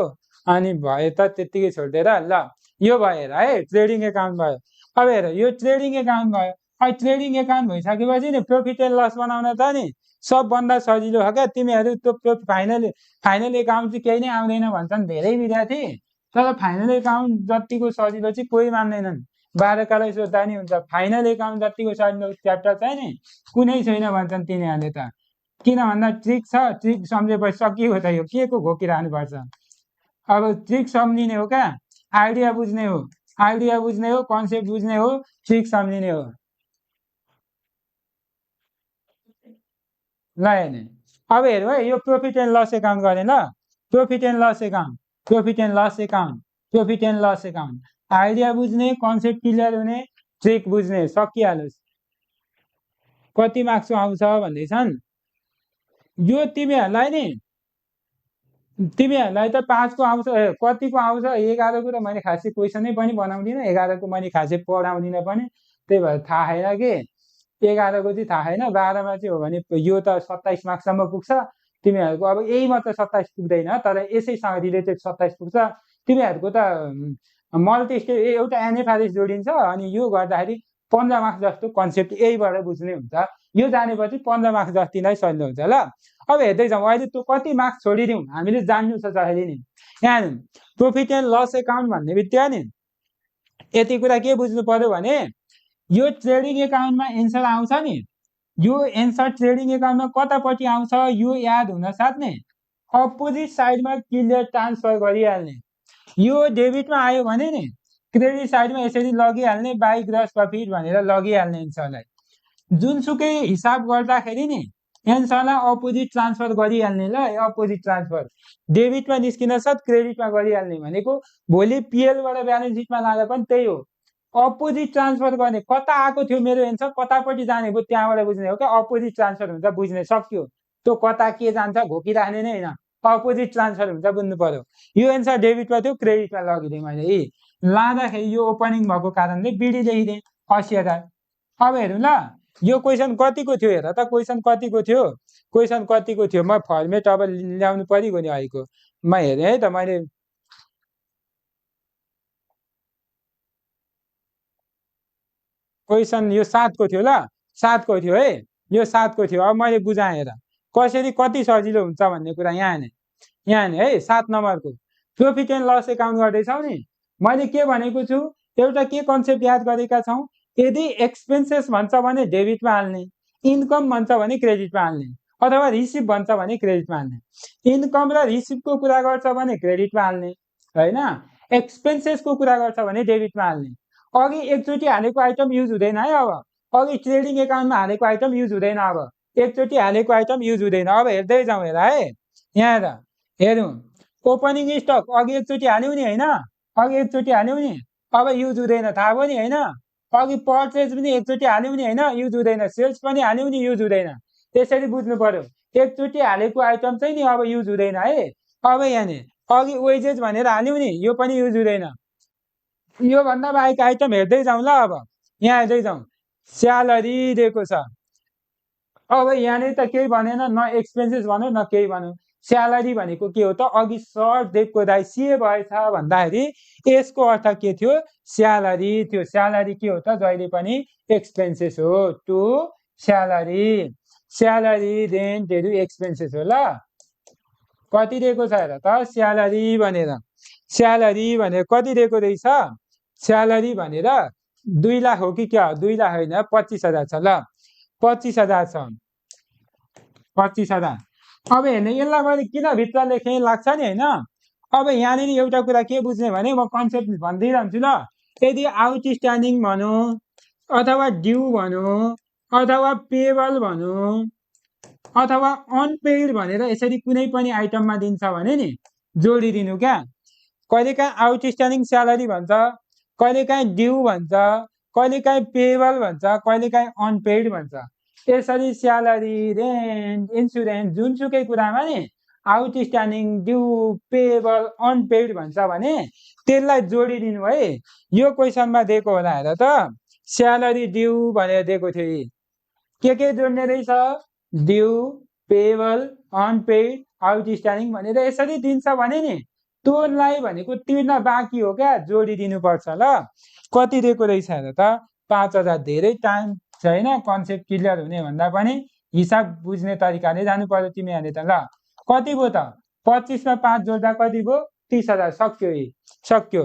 अनि भयो त त्यत्तिकै छोडिदिएर ल यो भयो हेर है, ट्रेडिङ एकाउन्ट भयो। अब हेर यो ट्रेडिङ एकाउन्ट भयो। अब ट्रेडिङ एकाउन्ट भइसकेपछि नि प्रफिट एन्ड लस बनाउन त नि सबभन्दा सजिलो हो क्या। तिमीहरू त्यो फाइनल एकाउन्ट चाहिँ केही नै आउँदैन भन्छन् धेरै विद्यार्थी, तर फाइनल एकाउन्ट जतिको सजिलो चाहिँ कोही मान्दैनन्। 12कालाई सोद्धा नि हुन्छ, फाइनल एकाउन्ट जतिको सजिलो च्याप्टर चाहिँ नि कुनै छैन भन्छन् तिनीहरूले त। किन भन्दा ट्रिक छ, ट्रिक सम्झेपछि सकियो त, यो के को घोकिरहनुपर्छ। अब ट्रिक सम्झिने हो क्या, आइडिया बुझ्ने हो, आइडिया बुझ्ने हो, कन्सेप्ट बुझ्ने हो, ट्रिक सम्झिने हो। ल हेर्ने, अब हेरौँ है, यो प्रफिट एन्ड लस एकाउन्ट गर्ने ल, profit and loss account, profit and loss account, profit and loss account. Idea बुझ्ने, कन्सेप्ट क्लियर हुने, ट्रिक बुझ्ने, सकिहाल्यो। कति मार्क्सको आउँछ भन्दैछन्, यो तिमीहरूलाई नि, तिमीहरूलाई त 5को आउँछ, कतिको आउँछ 11को त मैले खासै क्वेसनै पनि बनाउँदिनँ, 11को मैले खासै पढाउँदिनँ पनि, त्यही भएर थाहा छैन कि 11को चाहिँ थाहा छैन। 12मा चाहिँ हो भने यो त 27 मार्क्ससम्म पुग्छ तिमीहरूको। अब यही मात्र 27 पुग्दैन, तर यसैसँग रिलेटेड 27 पुग्छ तिमीहरूको त। मल्टी स्टेप एउटा एनएफआरएस जोडिन्छ, अनि यो गर्दाखेरि 15 मार्क्स जस्तो कन्सेप्ट यहीबाट बुझ्ने हुन्छ। यो जानेपछि 15 मार्क्स जति नै सजिलो हुन्छ। ल अब हेर्दै जाउँ, अहिले त्यो कति मार्क्स छोडिदिउँ, हामीले जान्नु छ जहिले नि। यहाँ प्रफिट एन्ड लस एकाउन्ट भन्ने बित्तिकै नि यति कुरा के बुझ्नु पर्यो भने, यो ट्रेडिङ एकाउन्टमा एन्सर आउँछ नि, यो एन्सर ट्रेडिङ एकाउन्टमा कतापट्टि आउँछ यो याद हुन साथ नै अपोजिट साइडमा क्लियर ट्रान्सफर गरिहाल्ने। यो डेबिटमा आयो भने नि क्रेडिट साइडमा यसरी लगिहाल्ने, बाई ग्रस प्रफिट भनेर लगिहाल्ने एन्सरलाई। जुनसुकै हिसाब गर्दाखेरि नि एन्सरलाई अपोजिट ट्रान्सफर गरिहाल्ने। ल अपोजिट ट्रान्सफर, डेबिटमा निस्किन साथ क्रेडिटमा गरिहाल्ने भनेको भोलि पिएलबाट ब्यालेन्स सिटमा लाँदा पनि त्यही हो, अपोजिट ट्रान्सफर गर्ने। कता आएको थियो मेरो एन्सर, कतापट्टि जाने भयो त्यहाँबाट बुझ्ने हो क्या। अपोजिट ट्रान्सफर हुन्छ, बुझ्ने सक्यो। त्यो कता के जान्छ घोकिराख्ने नै होइन, अपोजिट ट्रान्सफर हुन्छ बुझ्नु पर्यो। यो एन्सर डेबिटमा थियो, क्रेडिटमा लगिदिएँ मैले, लाँदाखेरि यो ओपनिङ भएको कारणले बिडी लेखिदिएँ 80,000। अब हेरौँ ल, यो क्वेसन कतिको थियो हेर त, क्वेसन कतिको थियो, क्वेसन कतिको थियो। म फर्मेट अब ल्याउनु परिगयो नि अहिलेको, म हेरेँ है त, मैले क्वेसन यो 7को थियो। ल 7को थियो है, यो 7को थियो। अब मैले बुझाएँ हेर कसरी कति सजिलो हुन्छ भन्ने कुरा। यहाँ नि है 7 नम्बरको प्रफिट एन्ड लस एकाउन्ट गर्दैछौँ नि, मैले के भनेको छु, एउटा के कन्सेप्ट याद गरेका छौँ, यदि एक्सपेन्सेस भन्छ भने डेबिटमा हाल्ने, इन्कम भन्छ भने क्रेडिटमा हाल्ने, अथवा रिसिभ भन्छ भने क्रेडिटमा हाल्ने। इन्कम र रिसिभको कुरा गर्छ भने क्रेडिटमा हाल्ने होइन, एक्सपेन्सेसको कुरा गर्छ भने डेबिटमा हाल्ने। अघि एकचोटि हालेको आइटम युज हुँदैन है। अब अघि ट्रेडिङ एकाउन्टमा हालेको आइटम युज हुँदैन, अब एकचोटि हालेको आइटम युज हुँदैन। अब हेर्दै जाउँ हेर है, यहाँ हेरौँ, ओपनिङ स्टक अघि एकचोटि हाल्यौँ नि होइन, अघि एकचोटि हाल्यौँ नि, अब युज हुँदैन, थाहा भयो नि होइन। अघि पर्चेज पनि एकचोटि हाल्यौँ नि होइन, युज हुँदैन। सेल्स पनि हाल्यौँ नि, युज हुँदैन। त्यसरी बुझ्नु पर्यो, एकचोटि हालेको आइटम चाहिँ नि अब युज हुँदैन है। अब यहाँ अघि वेजेस भनेर हाल्यौँ नि, यो पनि युज हुँदैन। यो भन्दा बाहेक आइटम हेर्दै जाउँ ल। अब यहाँ हेर्दै जाउँ, स्यालेरी दिएको छ। अब यहाँनिर त केही भनेन, न एक्सपेन्सेस भन्यो न केही भन्यो। स्यालेरी भनेको के हो त, अघि सर देवको दाइ सिए भएछ भन्दाखेरि यसको अर्थ के थियो, स्यालेरी थियो। स्यालेरी के हो त, जहिले पनि एक्सपेन्सेस हो, टु स्यालेरी, स्यालेरी रेन्टहरू एक्सपेन्सेस हो। ल कति दिएको छ हेर त, स्यालेरी भनेर, स्यालेरी भनेर कति दिएको रहेछ, स्यालेरी भनेर 2 लाख हो कि क्या, 2 लाख होइन 25,000 छ। ल 25,000 छ, 25,000। अब हेर्ने, यसलाई मैले किन भित्र लेखेँ लाग्छ नि होइन। अब यहाँनिर एउटा कुरा के बुझ्ने भने, म कन्सेप्ट भनिदिइरहन्छु ल। यदि आउटस्ट्यान्डिङ भनौँ, अथवा ड्यू भनौँ, अथवा पेबल भनौँ, अथवा अनपेड भनेर यसरी कुनै पनि आइटममा दिन्छ भने नि जोडिदिनु क्या। कहिलेकाहीँ आउटस्ट्यान्डिङ स्यालेरी भन्छ, कहिलेकाहीँ ड्यू भन्छ, कहिलेकाहीँ पेबल भन्छ, कहिलेकाहीँ अनपेड भन्छ। यसरी स्यालेरी, रेन्ट, इन्सुरेन्स जुनसुकै कुरामा नि आउटस्ट्यान्डिङ, ड्यू, पेबल, अनपेड भन्छ भने त्यसलाई जोडिदिनु है। यो क्वेसनमा दिएको होला हेर त, स्यालेरी ड्यू भनेर दिएको थियो। के जोड्ने रहेछ, ड्यू, पेबल, अनपेड, आउटस्ट्यान्डिङ भनेर यसरी दिन्छ भने नि त्योलाई भनेको तिर्न बाँकी हो क्या, जोडिदिनुपर्छ ल। कति दिएको रहेछ हेर त, 5,000। धेरै टाइम छैन कन्सेप्ट क्लियर हुने भन्दा पनि हिसाब बुझ्ने तरिकाले जानु पर्यो तिमीहरूले त ल। कति भयो त, 25 मा 5 जोड्दा कति भयो, 30,000। सक्यो, सक्यो।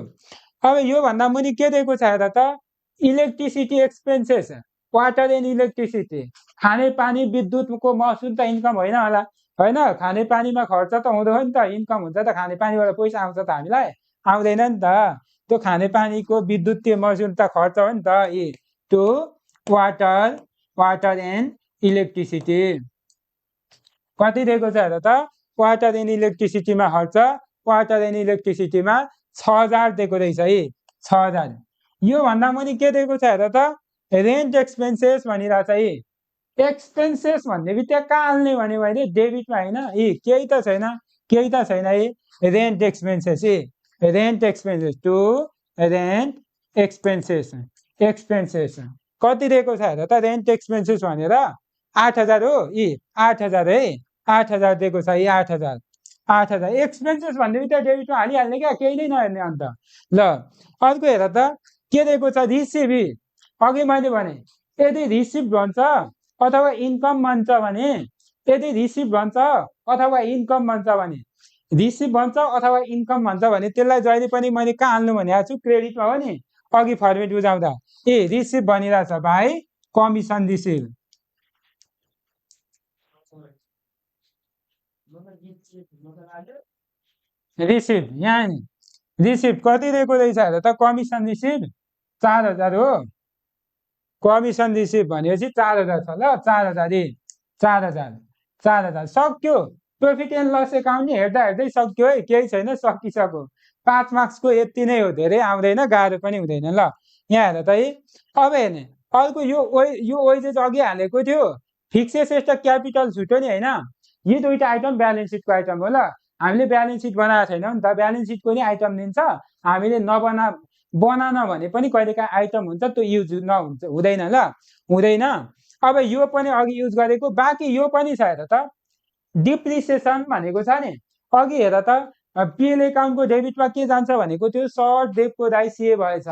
अब यो भन्दा मुनि के दिएको छ हेर त, electricity expenses, water and electricity, खाने पानी विद्युतको महसुल त इन्कम होइन होला, होइन? खाने पानीमा खर्च त हुँदो हो नि त, इन्कम हुन्छ त, खाने पानीबाट पैसा आउँछ त हामीलाई, आउँदैन नि त। त्यो खाने पानीको विद्युतीय महसुल त खर्च हो नि त। त्यो वाटर एन्ड इलेक्ट्रिसिटी कति दिएको छ हेर त, वाटर एन्ड इलेक्ट्रिसिटीमा खर्च, वाटर एन्ड इलेक्ट्रिसिटीमा 6,000 दिएको रहेछ है, 6,000। यो भन्दा मुनि के दिएको छ हेर त, रेन्ट एक्सपेन्सेस भनिरहेछ है। एक्सपेन्सेस भन्ने बित्तिकै कहाँ हाल्ने भन्यो भने डेबिटमा होइन, केही त छैन, केही त छैन है। Rent expenses, rent expenses, to rent expenses, expenses कति दिएको छ हेर त, रेन्ट एक्सपेन्सेस भनेर 8,000 हो, 8,000 है, 8,000 दिएको छ है, 8,000, 8,000। एक्सपेन्सेस भन्ने बित्तिकै डेबिटमा हालिहाल्ने क्या, केही नै नहेर्ने अन्त ल। अर्को हेर त, के दिएको छ, रिसिभ। अघि मैले भने यदि रिसिभ भन्छ अथवा इन्कम भन्छ भने, यदि रिसिभ भन्छ अथवा इन्कम भन्छ भने, रिसिभ भन्छ अथवा इन्कम भन्छ भने त्यसलाई जहिले पनि मैले कहाँ हाल्नु भनेको छु, क्रेडिटमा हो नि। अघि फर्मेट बुझाउँदा रिसिभ भनिरहेछ भाइ, कमिसन रिसिभ, रिसिभ यहाँ नि, रिसिभ कति दिएको रहेछ हेर त, कमिसन रिसिभ 4,000 हो। कमिसन रिसिभ भनेपछि 4,000 छ ल, 4,000, 4,000, 4,000 सक्यो। प्रफिट एन्ड लस एकाउन्ट नि हेर्दा हेर्दै सक्यो है, केही छैन, सकिसक्यो। 5 मार्क्सको यति नै हो, धेरै आउँदैन, गाह्रो पनि हुँदैन ल। यहाँ हेर त है, अब हेर्ने अर्को यो वेजेस अघि हालेको थियो, फिक्सेड एसेट र क्यापिटल छुट्यो नि, होइन? यी दुईटा आइटम ब्यालेन्स सिटको आइटम हो ल। हामीले ब्यालेन्स सिट बनाएको छैनौँ नि त, ब्यालेन्स सिटको नि आइटम दिन्छ, हामीले बनान भने पनि कहिलेकाहीँ आइटम हुन्छ, त्यो युज नहुन्छ, हुँदैन ल, हुँदैन। अब यो पनि अघि युज गरेको, बाँकी यो पनि छ हेर त, डिप्रिसिएसन भनेको छ नि। अघि हेर त, पिएल एकाउन्टको डेबिटमा के जान्छ भनेको थियो, सर्ट डेपको राई सिए भएछ।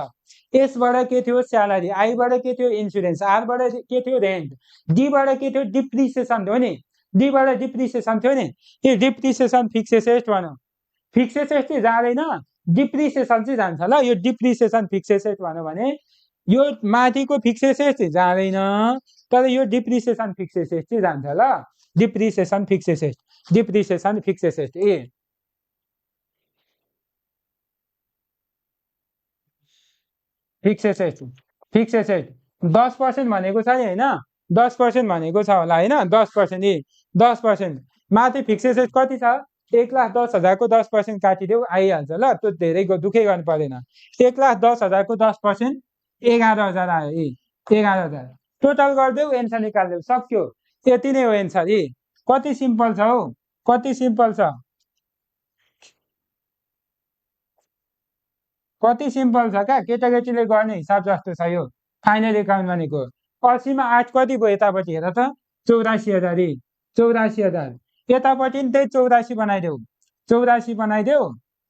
एसबाट के थियो, स्यालेरी, आईबाट के थियो, इन्सुरेन्स, आरबाट के थियो, रेन्ट, डीबाट के थियो, डिप्रिसिएसन थियो नि, डीबाट डिप्रिसिएसन थियो नि। यो डिप्रिसिएसन फिक्स एसेट भनौँ, फिक्स एसेट चाहिँ जाँदैन, डिप्रिसिएसन चाहिँ जान्छ ल। यो डिप्रिसिएसन फिक्स एसेट भन्यो भने यो माथिको फिक्स एसेट चाहिँ जाँदैन, तर यो डिप्रिसिएसन फिक्स एसेट चाहिँ जान्छ ल। Depreciation fix asset, depreciation fix asset, fix asset, fix asset 10% भनेको छ नि, होइन? 10% भनेको छ होला, होइन? 10%, 10% माथि फिक्स एसेट कति छ, 1,10,000 को 10% काटिदेऊ, आइहाल्छ ल, त्यो धेरै दुःखै गर्नु पर्दैन। 1,10,000 को 10% 11,000 आयो, 11,000 टोटल गरिदेऊ, एन्सर निकालिदेऊ, सक्यो। यति नै हो एन्सर। कति सिम्पल छ हौ, कति सिम्पल छ, कति सिम्पल छ क्या, केटाकेटीले गर्ने हिसाब जस्तो छ यो फाइनल एकाउन्ट भनेको। 80 मा 8 कति भयो यतापट्टि हेर त, 84,000, 84,000। यतापट्टि नि त्यही 84 बनाइदेऊ, 84 बनाइदेऊ,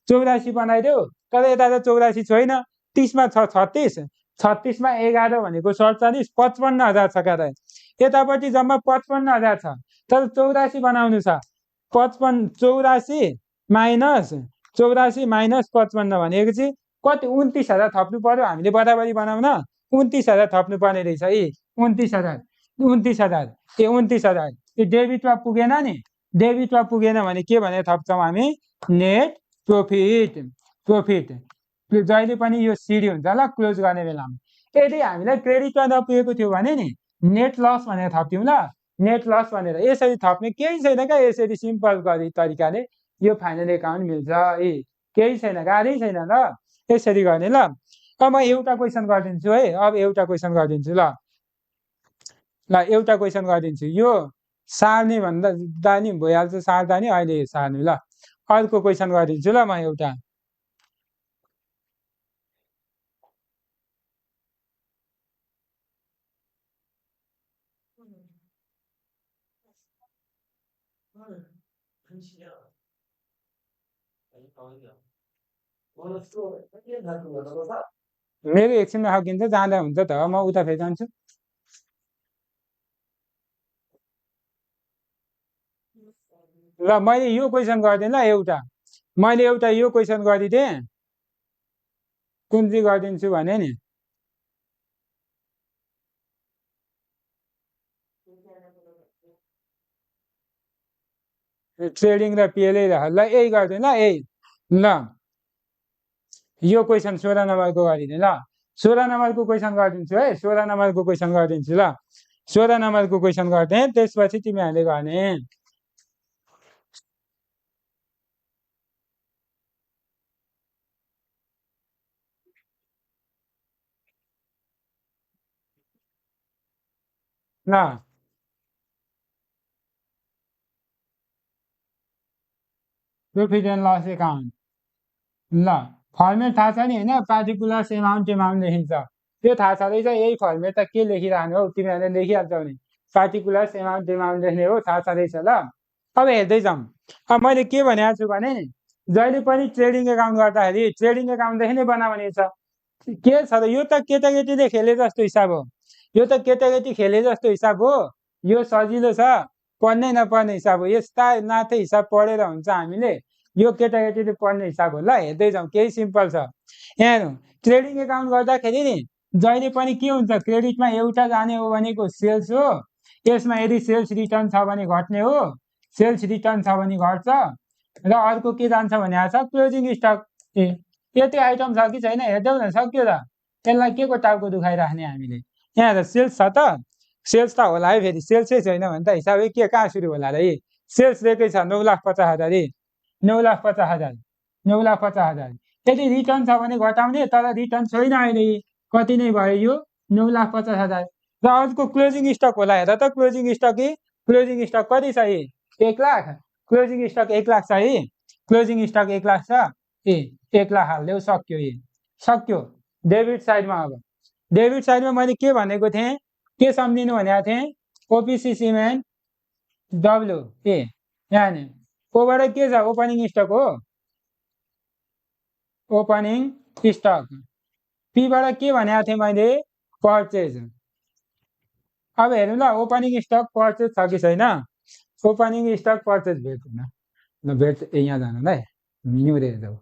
84 बनाइदेऊ, तर यता त 84 छैन। 30 मा छ 36, 36 मा 11 भनेको 47, 55,000 छ क्या। यतापट्टि जम्मा 55,000 छ, तर 84 बनाउनु छ। 84 माइनस 84 माइनस 55 भनेको चाहिँ कति, 29,000 थप्नु पर्यो, हामीले बराबरी बनाउन 29,000 थप्नु पर्ने रहेछ है, 29,000, 29,000, 29,000। यो डेबिटमा पुगेन नि, डेबिटमा पुगेन भने के भनेर थप्छौँ हामी, नेट प्रफिट, प्रफिट जहिले पनि यो सिडी हुन्छ ल, क्लोज गर्ने बेलामा। यदि हामीलाई क्रेडिटमा नपुगेको थियो भने नि नेट लस भनेर थप्थ्यौँ ल, नेट लस भनेर। यसरी थप्ने केही छैन क्या, यसरी सिम्पल तरिकाले यो फाइनल एकाउन्ट मिल्छ, केही छैन, गाह्रै छैन ल, यसरी गर्ने ल। अब म एउटा क्वेसन गरिदिन्छु है, अब एउटा क्वेसन गरिदिन्छु ल, एउटा क्वेसन गरिदिन्छु। यो सार्ने भन्दा नि भइहाल्छ, सार्दा नि अहिले सार्नु ल। अर्को क्वेसन गरिदिन्छु ल म एउटा, मेरो एकछिनमा सकिन्छ जाँदा हुन्छ त म उता फेरि जान्छु ल मैले यो क्वेसन गरिदिएँ ल एउटा मैले एउटा यो क्वेसन गरिदिएँ कुन चाहिँ गरिदिन्छु भने नि ट्रेडिङ र पिएलए ल यही गरिदिएँ ल यही ल यो क्वेसन 16 नम्बरको गरिदिएँ ल 16 नम्बरको क्वेसन गरिदिन्छु है 16 नम्बरको क्वेसन गरिदिन्छु ल 16 नम्बरको क्वेसन गरिदिएँ त्यसपछि तिमीहरूले गर्ने ल प्रफिट एन्ड लस एकाउन्ट ल फर्मेट थाहा छ नि होइन पार्टिकुलर एमाउन्ट एमाउन्ट लेखिन्छ त्यो थाहा छँदैछ यही फर्मेट त के लेखिरहनु हौ तिमीहरूले लेखिहाल्छौ नि पार्टिकुलर एमाउन्ट एमाउन्ट लेख्ने हो थाहा छँदैछ ल अब हेर्दै जाउँ अब मैले के भनेको छु भने नि जहिले पनि ट्रेडिङ एकाउन्ट गर्दाखेरि ट्रेडिङ एकाउन्टदेखि नै बनाउने छ के छ त यो त केटाकेटीले खेले जस्तो हिसाब हो यो त केटाकेटी खेले जस्तो हिसाब हो यो सजिलो छ पढ्नै नपर्ने हिसाब हो यस्ता नाथे हिसाब पढेर हुन्छ हामीले यो केटाकेटीले पढ्ने हिसाब हो ल हेर्दै जाउँ केही सिम्पल छ यहाँ हेरौँ ट्रेडिङ एकाउन्ट गर्दाखेरि नि जहिले पनि के हुन्छ क्रेडिटमा एउटा जाने हो भनेको सेल्स हो यसमा यदि सेल्स रिटर्न छ भने घट्ने हो सेल्स रिटर्न छ भने घट्छ र अर्को के जान्छ भने छ क्लोजिङ स्टक ए यति आइटम छ कि छैन हेर्दैौ न सक्यो त त्यसलाई के को टाउको दुखाइराख्ने हामीले यहाँ हेर सेल्स छ त सेल्स त होला है फेरि सेल्सै छैन भने त हिसाबै के कहाँ सुरु होला र सेल्स दिएकै छ 9,50,000 9,50,000 9,50,000 यदि रिटर्न छ भने घटाउने तर रिटर्न छैन अहिले कति नै भयो यो 9,50,000 र अर्को क्लोजिङ स्टक होला हेर त क्लोजिङ स्टक कति छ 1 लाख क्लोजिङ स्टक 1 लाख छ क्लोजिङ स्टक 1 लाख छ 1 लाख हालिदेऊ सक्यो सक्यो डेबिट साइडमा अब डेबिट साइडमा मैले के भनेको थिएँ के सम्झिनु भनेको थिएँ ओपिसी सिमेन्ट डब्लु यहाँ नि ओबाट के छ ओपनिङ स्टक हो ओपनिङ स्टक पीबाट के भनेको थिएँ मैले पर्चेज अब हेर्नु ल ओपनिङ स्टक पर्चेज छ कि छैन ओपनिङ स्टक पर्चेज भेट हुन ल भेट यहाँ जानु ल न्युरेर जाऊ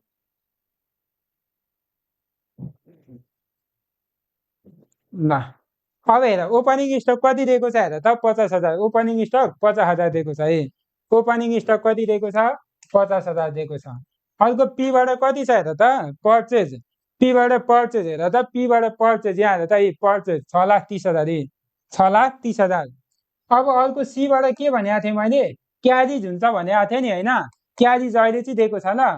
ल अब हेर ओपनिङ स्टक कति दिएको छ हेर त 50,000 ओपनिङ स्टक 50,000 दिएको छ ओपनिङ स्टक कति दिएको छ 50,000 दिएको छ अर्को पीबाट कति छ हेर त पर्चेज पीबाट पर्चेज हेर त पीबाट पर्चेज यहाँ हेर त पर्चेज 6,30,000 6,30,000 अब अर्को सीबाट के भनेको थिएँ मैले क्यारिज हुन्छ भनेको थिएँ नि होइन क्यारिज अहिले चाहिँ दिएको छ ल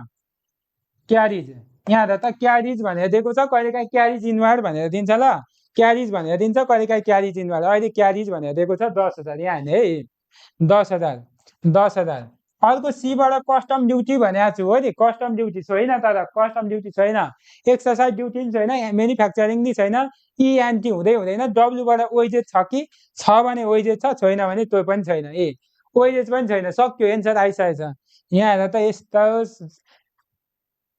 क्यारिज यहाँ हेर त क्यारिज भनेर दिएको छ कहिलेकाहीँ क्यारिज इनवार्ड भनेर दिन्छ ल क्यारिज भनेर दिन्छ कहिलेकाहीँ क्यारिज इनवार्ड अहिले क्यारिज भनेर दिएको छ 10,000 यहाँ हेर्ने है 10,000 10,000 अर्को सीबाट कस्टम ड्युटी भनेको छु हो नि कस्टम ड्युटी छैन तर कस्टम ड्युटी छैन एक्सर्साइज ड्युटी पनि छैन म्यानुफ्याक्चरिङ नि छैन इएनटी हुँदै हुँदैन डब्लुबाट ओइजेड छ कि छ भने ओइजेड छ छैन भने त्यो पनि छैन ओइजेड पनि छैन सक्यो एन्सर आइसकेछ यहाँ हेर त यस्तो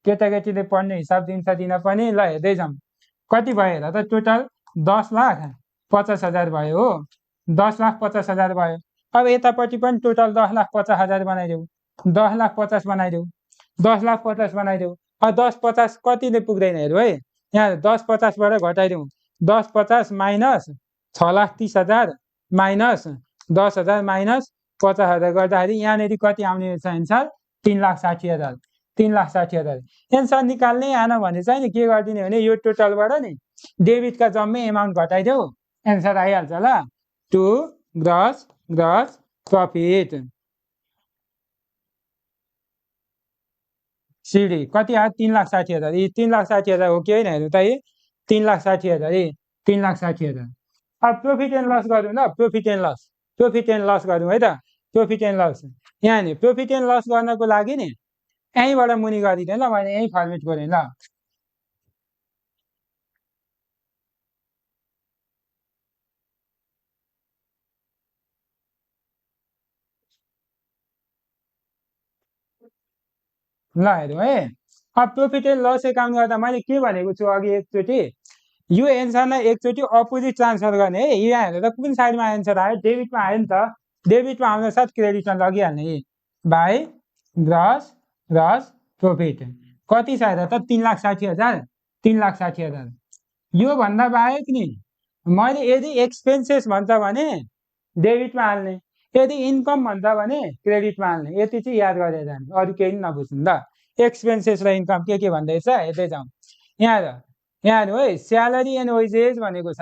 केटाकेटीले पढ्ने हिसाब दिन्छ दिन पनि ल हेर्दै जाउँ कति भयो हेर त टोटल 10,50,000 भयो हो 10,50,000 भयो अब यतापट्टि पनि टोटल 10,50,000 बनाइदेऊ 10,50,000 बनाइदेऊ 10,50,000 बनाइदेऊ अब 10,50,000 कतिले पुग्दैन हेरौँ है यहाँ 10,50,000बाट घटाइदेऊ 10,50,000 माइनस 6,30,000 माइनस 10,000 माइनस 50,000 गर्दाखेरि यहाँनिर कति आउने रहेछ एन्सर 3,60,000 3,60,000 एन्सर निकाल्नै आएन भने चाहिँ नि के गरिदिने भने यो टोटलबाट नि डेबिटका जम्मै एमाउन्ट घटाइदेऊ एन्सर आइहाल्छ ल टु ग्रस प्रफिट सिडी कति आयो 3,60,000 3,60,000 हो कि होइन हेर्नु त 3,60,000 3,60,000 अब प्रफिट एन्ड लस गरौँ ल प्रफिट एन्ड लस गरौँ है त प्रफिट एन्ड लस यहाँ नि प्रफिट एन्ड लस गर्नको लागि नि यहीँबाट मुनि गरिदिएँ ल मैले यहीँ फर्मेट गरेँ ल ल हेरौँ है। अब प्रॉफिट एन्ड लस एकाउन्ट गर्दा मैले के भनेको छु अघि एकचोटि, यो एन्सरलाई एकचोटि अपोजिट ट्रान्सफर गर्ने है। यहाँ हेरेर कुन साइडमा एन्सर आयो, डेबिटमा आयो नि त, डेबिटमा आउन साथ क्रेडिटमा लगिहाल्ने बाई ग्रस प्रॉफिट। कति छ हेर त, 3,60,000, 3,60,000। यो भन्दा बाहेक नि मैले यदि एक्सपेन्सेस भन्छ भने डेबिटमा हाल्ने, यदि इन्कम भन्छ भने क्रेडिटमा हाल्ने। यति चाहिँ याद गरेर जाने, अरू केही नबुझ्नु ल। एक्सपेन्सेस र इन्कम के भन्दैछ हेर्दै जाउँ। यहाँ हेर्नु है, स्यालेरी एन्ड वेजेस भनेको छ।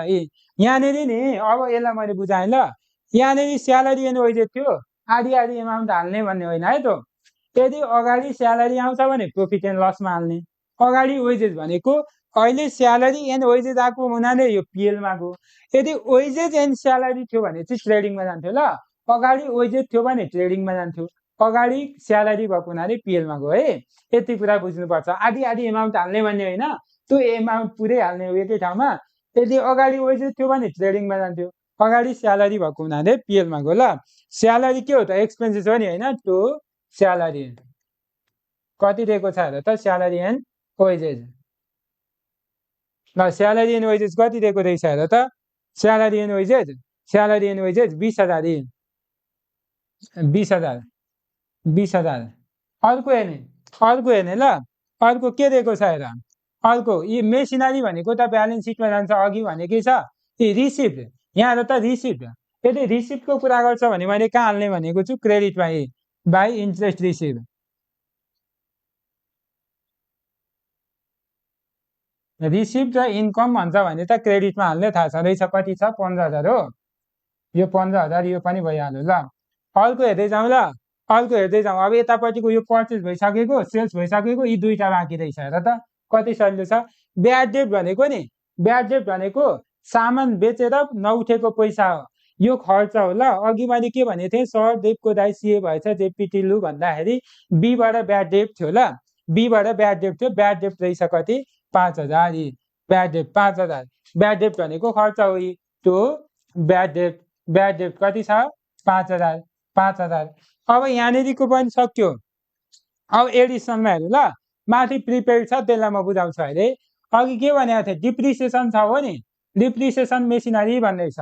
यहाँनिर नि अब यसलाई मैले बुझाएँ ल। यहाँनिर स्यालेरी एन्ड वेजेस थियो, आधी एमाउन्ट हाल्ने भन्ने होइन है त। यदि अगाडि स्यालेरी आउँछ भने प्रॉफिट एन्ड लसमा हाल्ने, अगाडि वेजेस भनेको अहिले स्यालेरी एन्ड वेजेस आएको हुनाले यो पिएलमा गयो। यदि वेजेस एन्ड स्यालेरी थियो भने चाहिँ ट्रेडिङमा जान्थ्यो ल। अगाडि वेजेस थियो भने ट्रेडिङमा जान्थ्यो, अगाडि स्यालेरी भएको हुनाले पिएलमा गयो है। यति कुरा बुझ्नुपर्छ। आधी एमाउन्ट हाल्ने भन्ने होइन, त्यो एमाउन्ट पुरै हाल्ने हो एकै ठाउँमा। यदि अगाडि वेजेस थियो भने ट्रेडिङमा जान्थ्यो, अगाडि स्यालेरी भएको हुनाले पिएलमा गयो ल। स्यालेरी के हो त, एक्सपेन्सेस हो नि होइन, त्यो स्यालेरी कति दिएको छ हेर त, स्यालेरी एन्ड वेजेस। ल स्यालेरी एन्ड वेजेस कति दिएको रहेछ हेर त, स्यालेरी एन्ड वेजेस 20,000, 20,000। अर्को हेर्ने ल, अर्को के दिएको छ हेर। अर्को यी मेसिनरी भनेको त ब्यालेन्स सिटमा जान्छ, अघि भनेकै छ रिसिप्ट। यहाँ हेर त रिसिप्ट, यदि रिसिप्टको कुरा गर्छ भने मैले कहाँ हाल्ने भनेको छु, क्रेडिटमा बाई इन्ट्रेस्ट रिसिप्ट। रिसिप्ट र इन्कम भन्छ भने त क्रेडिटमा हाल्ने, थाहा छँदैछ कति छ, 15,000 हो। यो 15,000 यो पनि भइहाल्यो ल। अर्को हेर्दै जाउँ ल, अर्को हेर्दै जाउँ। अब यतापट्टिको यो पर्चेस भइसकेको, सेल्स भइसकेको, यी दुईटा बाँकी रहेछ हेर त, कति सजिलो छ। ब्याड डेट भनेको नि, ब्याड डेट भनेको सामान बेचेर नउठेको पैसा हो, यो खर्च हो ल। अघि मैले के भनेको थिएँ, सर देवको दाइ सिए भएछ जेपीटी लु भन्दाखेरि बीबाट ब्याड डेट थियो ल, बीबाट ब्याड डेट थियो। ब्याड डेट रहेछ कति, 5,000। ब्याड डेट 5,000, ब्याड डेट भनेको खर्च हो। त्यो ब्याड डेट कति छ, 5,000। अब यहाँनिरको पनि सक्यो। अब एडिसनमा हेर्नु ल, माथि प्रिपेड छ, त्यसलाई म बुझाउँछु अहिले। अघि के भनेको थिएँ, डिप्रिसिएसन छ हो नि, डिप्रिसिएसन मेसिनरी भन्ने छ।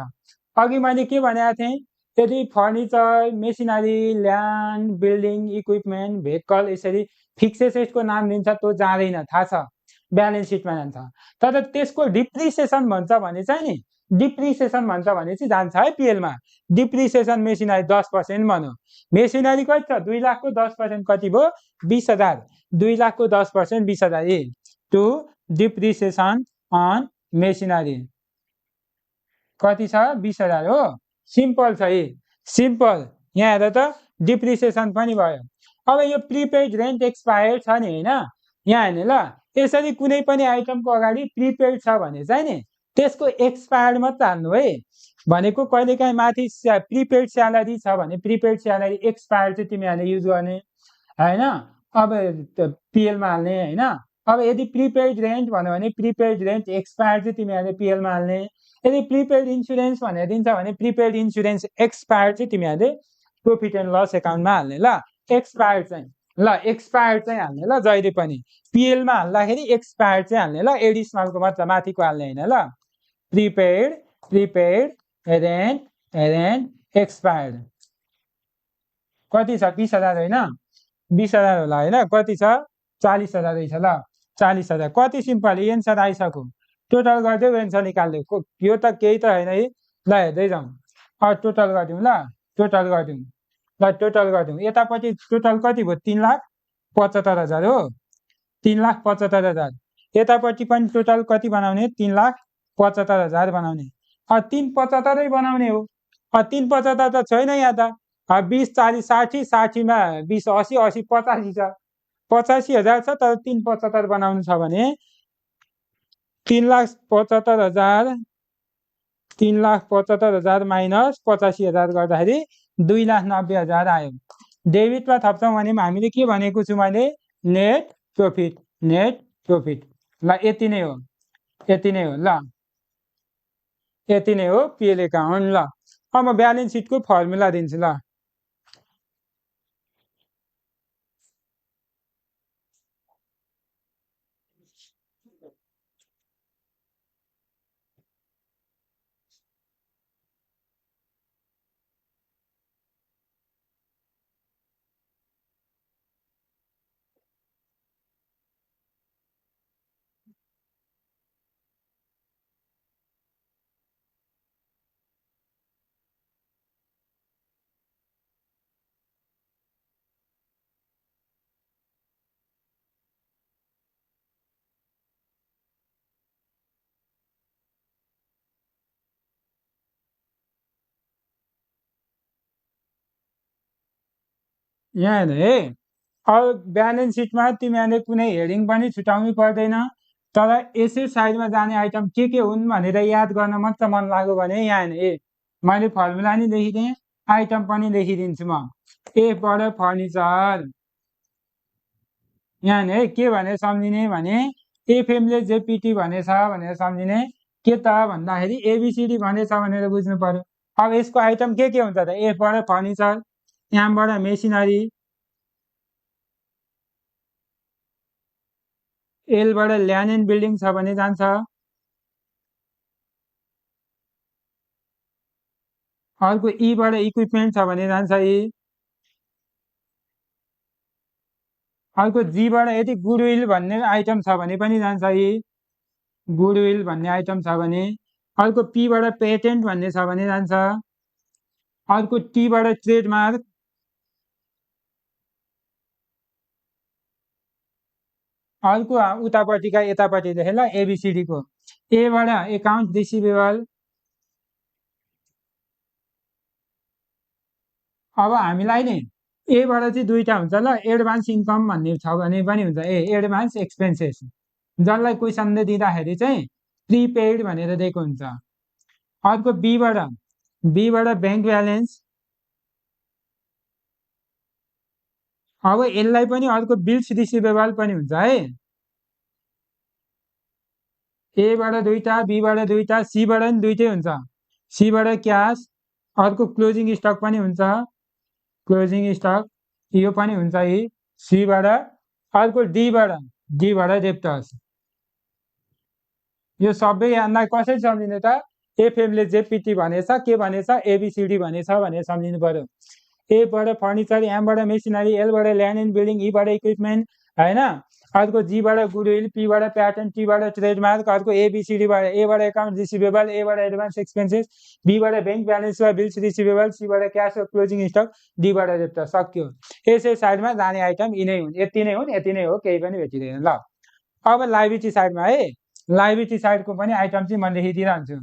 अघि मैले के भनेको थिएँ, यदि furniture, machinery, land, building, equipment, vehicle यसरी फिक्स एसेटको नाम दिन्छ, त्यो जाँदैन, थाहा छ, ब्यालेन्स सिटमा जान्छ। तर त्यसको डिप्रिसिएसन भन्छ भने चाहिँ नि, डिप्रिसिएसन भन्छ भने चाहिँ जान्छ है पिएलमा। डिप्रिसिएसन मेसिनरी 10% भनौँ, मेसिनरी कति छ, 2 लाखको 10% कति भयो, 20,000। 2 लाखको 10% 20,000 टु डिप्रिसिएसन अन मेसिनरी कति छ, 20,000 हो। सिम्पल छ सिम्पल। यहाँ हेर त डिप्रिसिएसन पनि भयो। अब यो प्रिपेड रेन्ट एक्सपायर छ नि होइन, यहाँ हेर्ने ल। यसरी कुनै पनि आइटमको अगाडि प्रिपेड छ भने चाहिँ नि त्यसको एक्सपायर्ड मात्र हाल्नु है। भनेको कहिलेकाहीँ माथि प्रिपेड स्यालेरी छ भने प्रिपेड स्यालेरी एक्सपायर्ड चाहिँ तिमीहरूले युज गर्ने होइन, अब पिएलमा हाल्ने होइन। अब यदि प्रिपेड रेन्ट भन्यो भने प्रिपेड रेन्ट एक्सपायर्ड चाहिँ तिमीहरूले पिएलमा हाल्ने। यदि प्रिपेड इन्सुरेन्स भनेर दिन्छ भने प्रिपेड इन्सुरेन्स एक्सपायर्ड चाहिँ तिमीहरूले प्रॉफिट एन्ड लस एकाउन्टमा हाल्ने ल। एक्सपायर्ड चाहिँ हाल्ने ल, जहिले पनि पिएलमा हाल्दाखेरि एक्सपायर्ड चाहिँ हाल्ने ल, एडिसनलको मात्र, माथिको हाल्ने होइन ल। प्रिपेड रेन्ट एक्सपायर्ड कति छ, 20,000 होइन, 20,000 होला होइन, कति छ, 40,000 रहेछ ल। 40,000 कति सिम्पल, एन्सर आइसक्यो। टोटल गरिदेऊ, एन्सर निकालिदेऊ। यो त केही त होइन है। ल हेर्दै जाउँ, टोटल गरिदिउँ ल, टोटल गरिदिउँ। यतापट्टि टोटल कति भयो, 3,75,000 हो, 3,75,000। यतापट्टि पनि टोटल कति बनाउने, 3,75,000 बनाउने। 3,75,000 बनाउने हो। 3,75,000 त छैन यहाँ त। 20, 40, 60, 60मा 20, 80, 80, 85 छ, 85,000 छ। तर 3,75,000 बनाउनु छ भने 3,75,000 माइनस 85,000 गर्दाखेरि 2,90,000 आयो। डेबिटमा थप्छौँ भने हामीले के भनेको छु मैले, नेट प्रॉफिट। ल यति नै हो ल, यति नै हो पिएल एकाउन्ट ल। अब म ब्यालेन्स सिटको फर्मुला दिन्छु ल। यहाँ हेर्नु है, अब ब्यालेन्स सिटमा तिमीहरूले कुनै हेडिङ पनि छुटाउनु पर्दैन, तर यसै साइडमा जाने आइटम के हुन् भनेर याद गर्न मात्र मन लाग्यो भने यहाँ हेर्नु है, मैले फर्मुला नि लेखिदिएँ, आइटम पनि लेखिदिन्छु म। एबाट फर्निचर, यहाँ है के भनेर सम्झिने भने एफएमले जेपिटी भनेछ भनेर सम्झिने, के त भन्दाखेरि एबिसिडी भनेछ भनेर बुझ्नु पर्यो। अब यसको आइटम के हुन्छ त, एफबाट फर्निचर, यहाँबाट मेसिनरी, एलबाट ल्यान्ड एन्ड बिल्डिङ छ भने जान्छ, अर्को ईबाट इक्विपमेन्ट छ भने जान्छ ई, अर्को जीबाट यदि गुडविल भन्ने आइटम छ भने पनि जान्छ ई, गुडविल भन्ने आइटम छ भने, अर्को पीबाट पेटेन्ट भन्ने छ भने जान्छ, अर्को टीबाट ट्रेडमार्क, अर्को उतापट्टिका यतापट्टि लेखेँ ल एबिसिडीको, एबाट एकाउन्ट रिसिभेबल। अब हामीलाई नि एबाट चाहिँ दुईटा हुन्छ ल, एडभान्स इन्कम भन्ने छ भने पनि हुन्छ, एडभान्स एक्सपेन्सेस, जसलाई क्वेसनले दिँदाखेरि चाहिँ प्रिपेड भनेर दिएको हुन्छ। अर्को बीबाट ब्याङ्क ब्यालेन्स, अब यसलाई पनि अर्को बिल्स रिसिभेबल पनि हुन्छ है, एबाट दुईटा, बीबाट दुईटा, सीबाट पनि दुईटै हुन्छ, सीबाट क्यास, अर्को क्लोजिङ स्टक पनि हुन्छ, क्लोजिङ स्टक यो पनि हुन्छ यी सीबाट, अर्को डीबाट डेप्टर्स। यो सबै यहाँलाई कसरी सम्झिने त, एफएमले जेपिटी भनेछ, के भनेछ, एबिसिडी भनेछ भनेर सम्झिनु पर्यो। एबाट फर्निचर, एमबाट मेसिनरी, एलबाट ल्यान्ड एन्ड बिल्डिङ, ईबाट इक्विपमेन्ट होइन, अर्को जीबाट गुडविल, पीबाट प्याटर्न, टीबाट ट्रेडमार्क, अर्को एबिसिडीबाट एबाट एकाउन्ट रिसिभेबल, एबाट एडभान्स एक्सपेन्सेस, बीबाट ब्याङ्क ब्यालेन्स वा बिल्स रिसिभेबल, सीबाट क्यास वा क्लोजिङ स्टक, डीबाट डेप्टर, सक्यो। यसै साइडमा जाने आइटम यिनै हुन्, यति नै हुन्, यति नै हो, केही पनि भेटिँदैन ल। अब लाइबिलिटी साइडमा है, लाइबिलिटी साइडको पनि आइटम चाहिँ म लेखिदिइरहन्छु।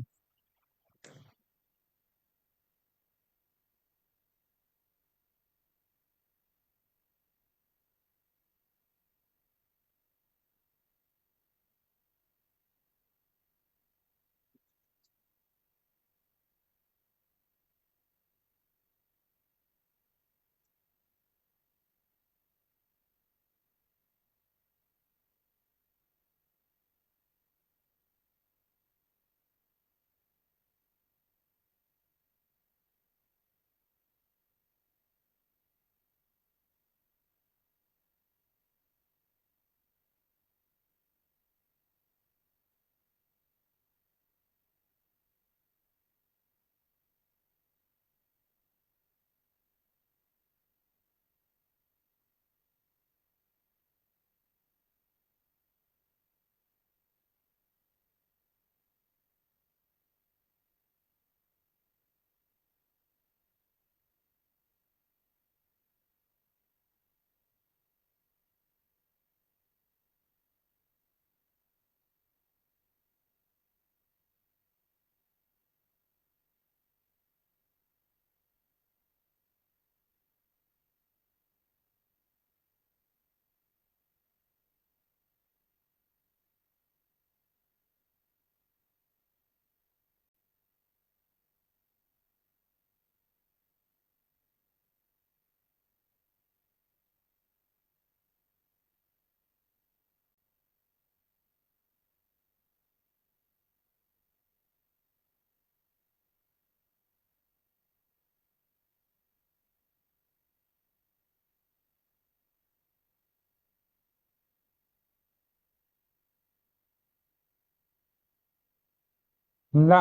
ल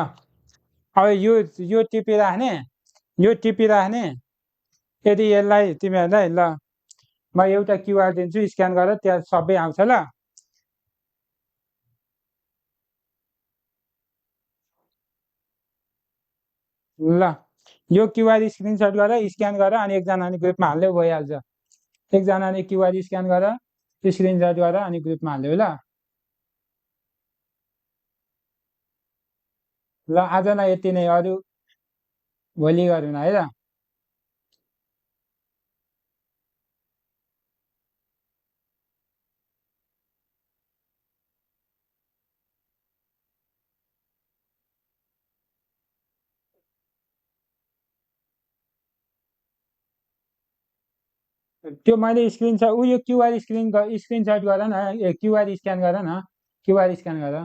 अब यो टिपिराख्ने, यो टिपिराख्ने, यदि यसलाई तिमीहरूलाई ल म एउटा क्युआर दिन्छु, स्क्यान गरेर त्यहाँ सबै आउँछ ल। ल यो क्युआर स्क्रिनसट गरेर स्क्यान गरेर अनि एकजनाले ग्रुपमा हाल्दै भइहाल्छ, एकजनाले क्युआर स्क्यान गरेर स्क्रिनसट गरेर अनि ग्रुपमा हाल्यो ल। ल आजलाई यति नै, अरू भोलि गरौँ है त। त्यो मैले स्क्रिनसट, यो क्युआर स्क्रिनसट गर न, क्युआर स्क्यान गर न, क्युआर स्क्यान गर।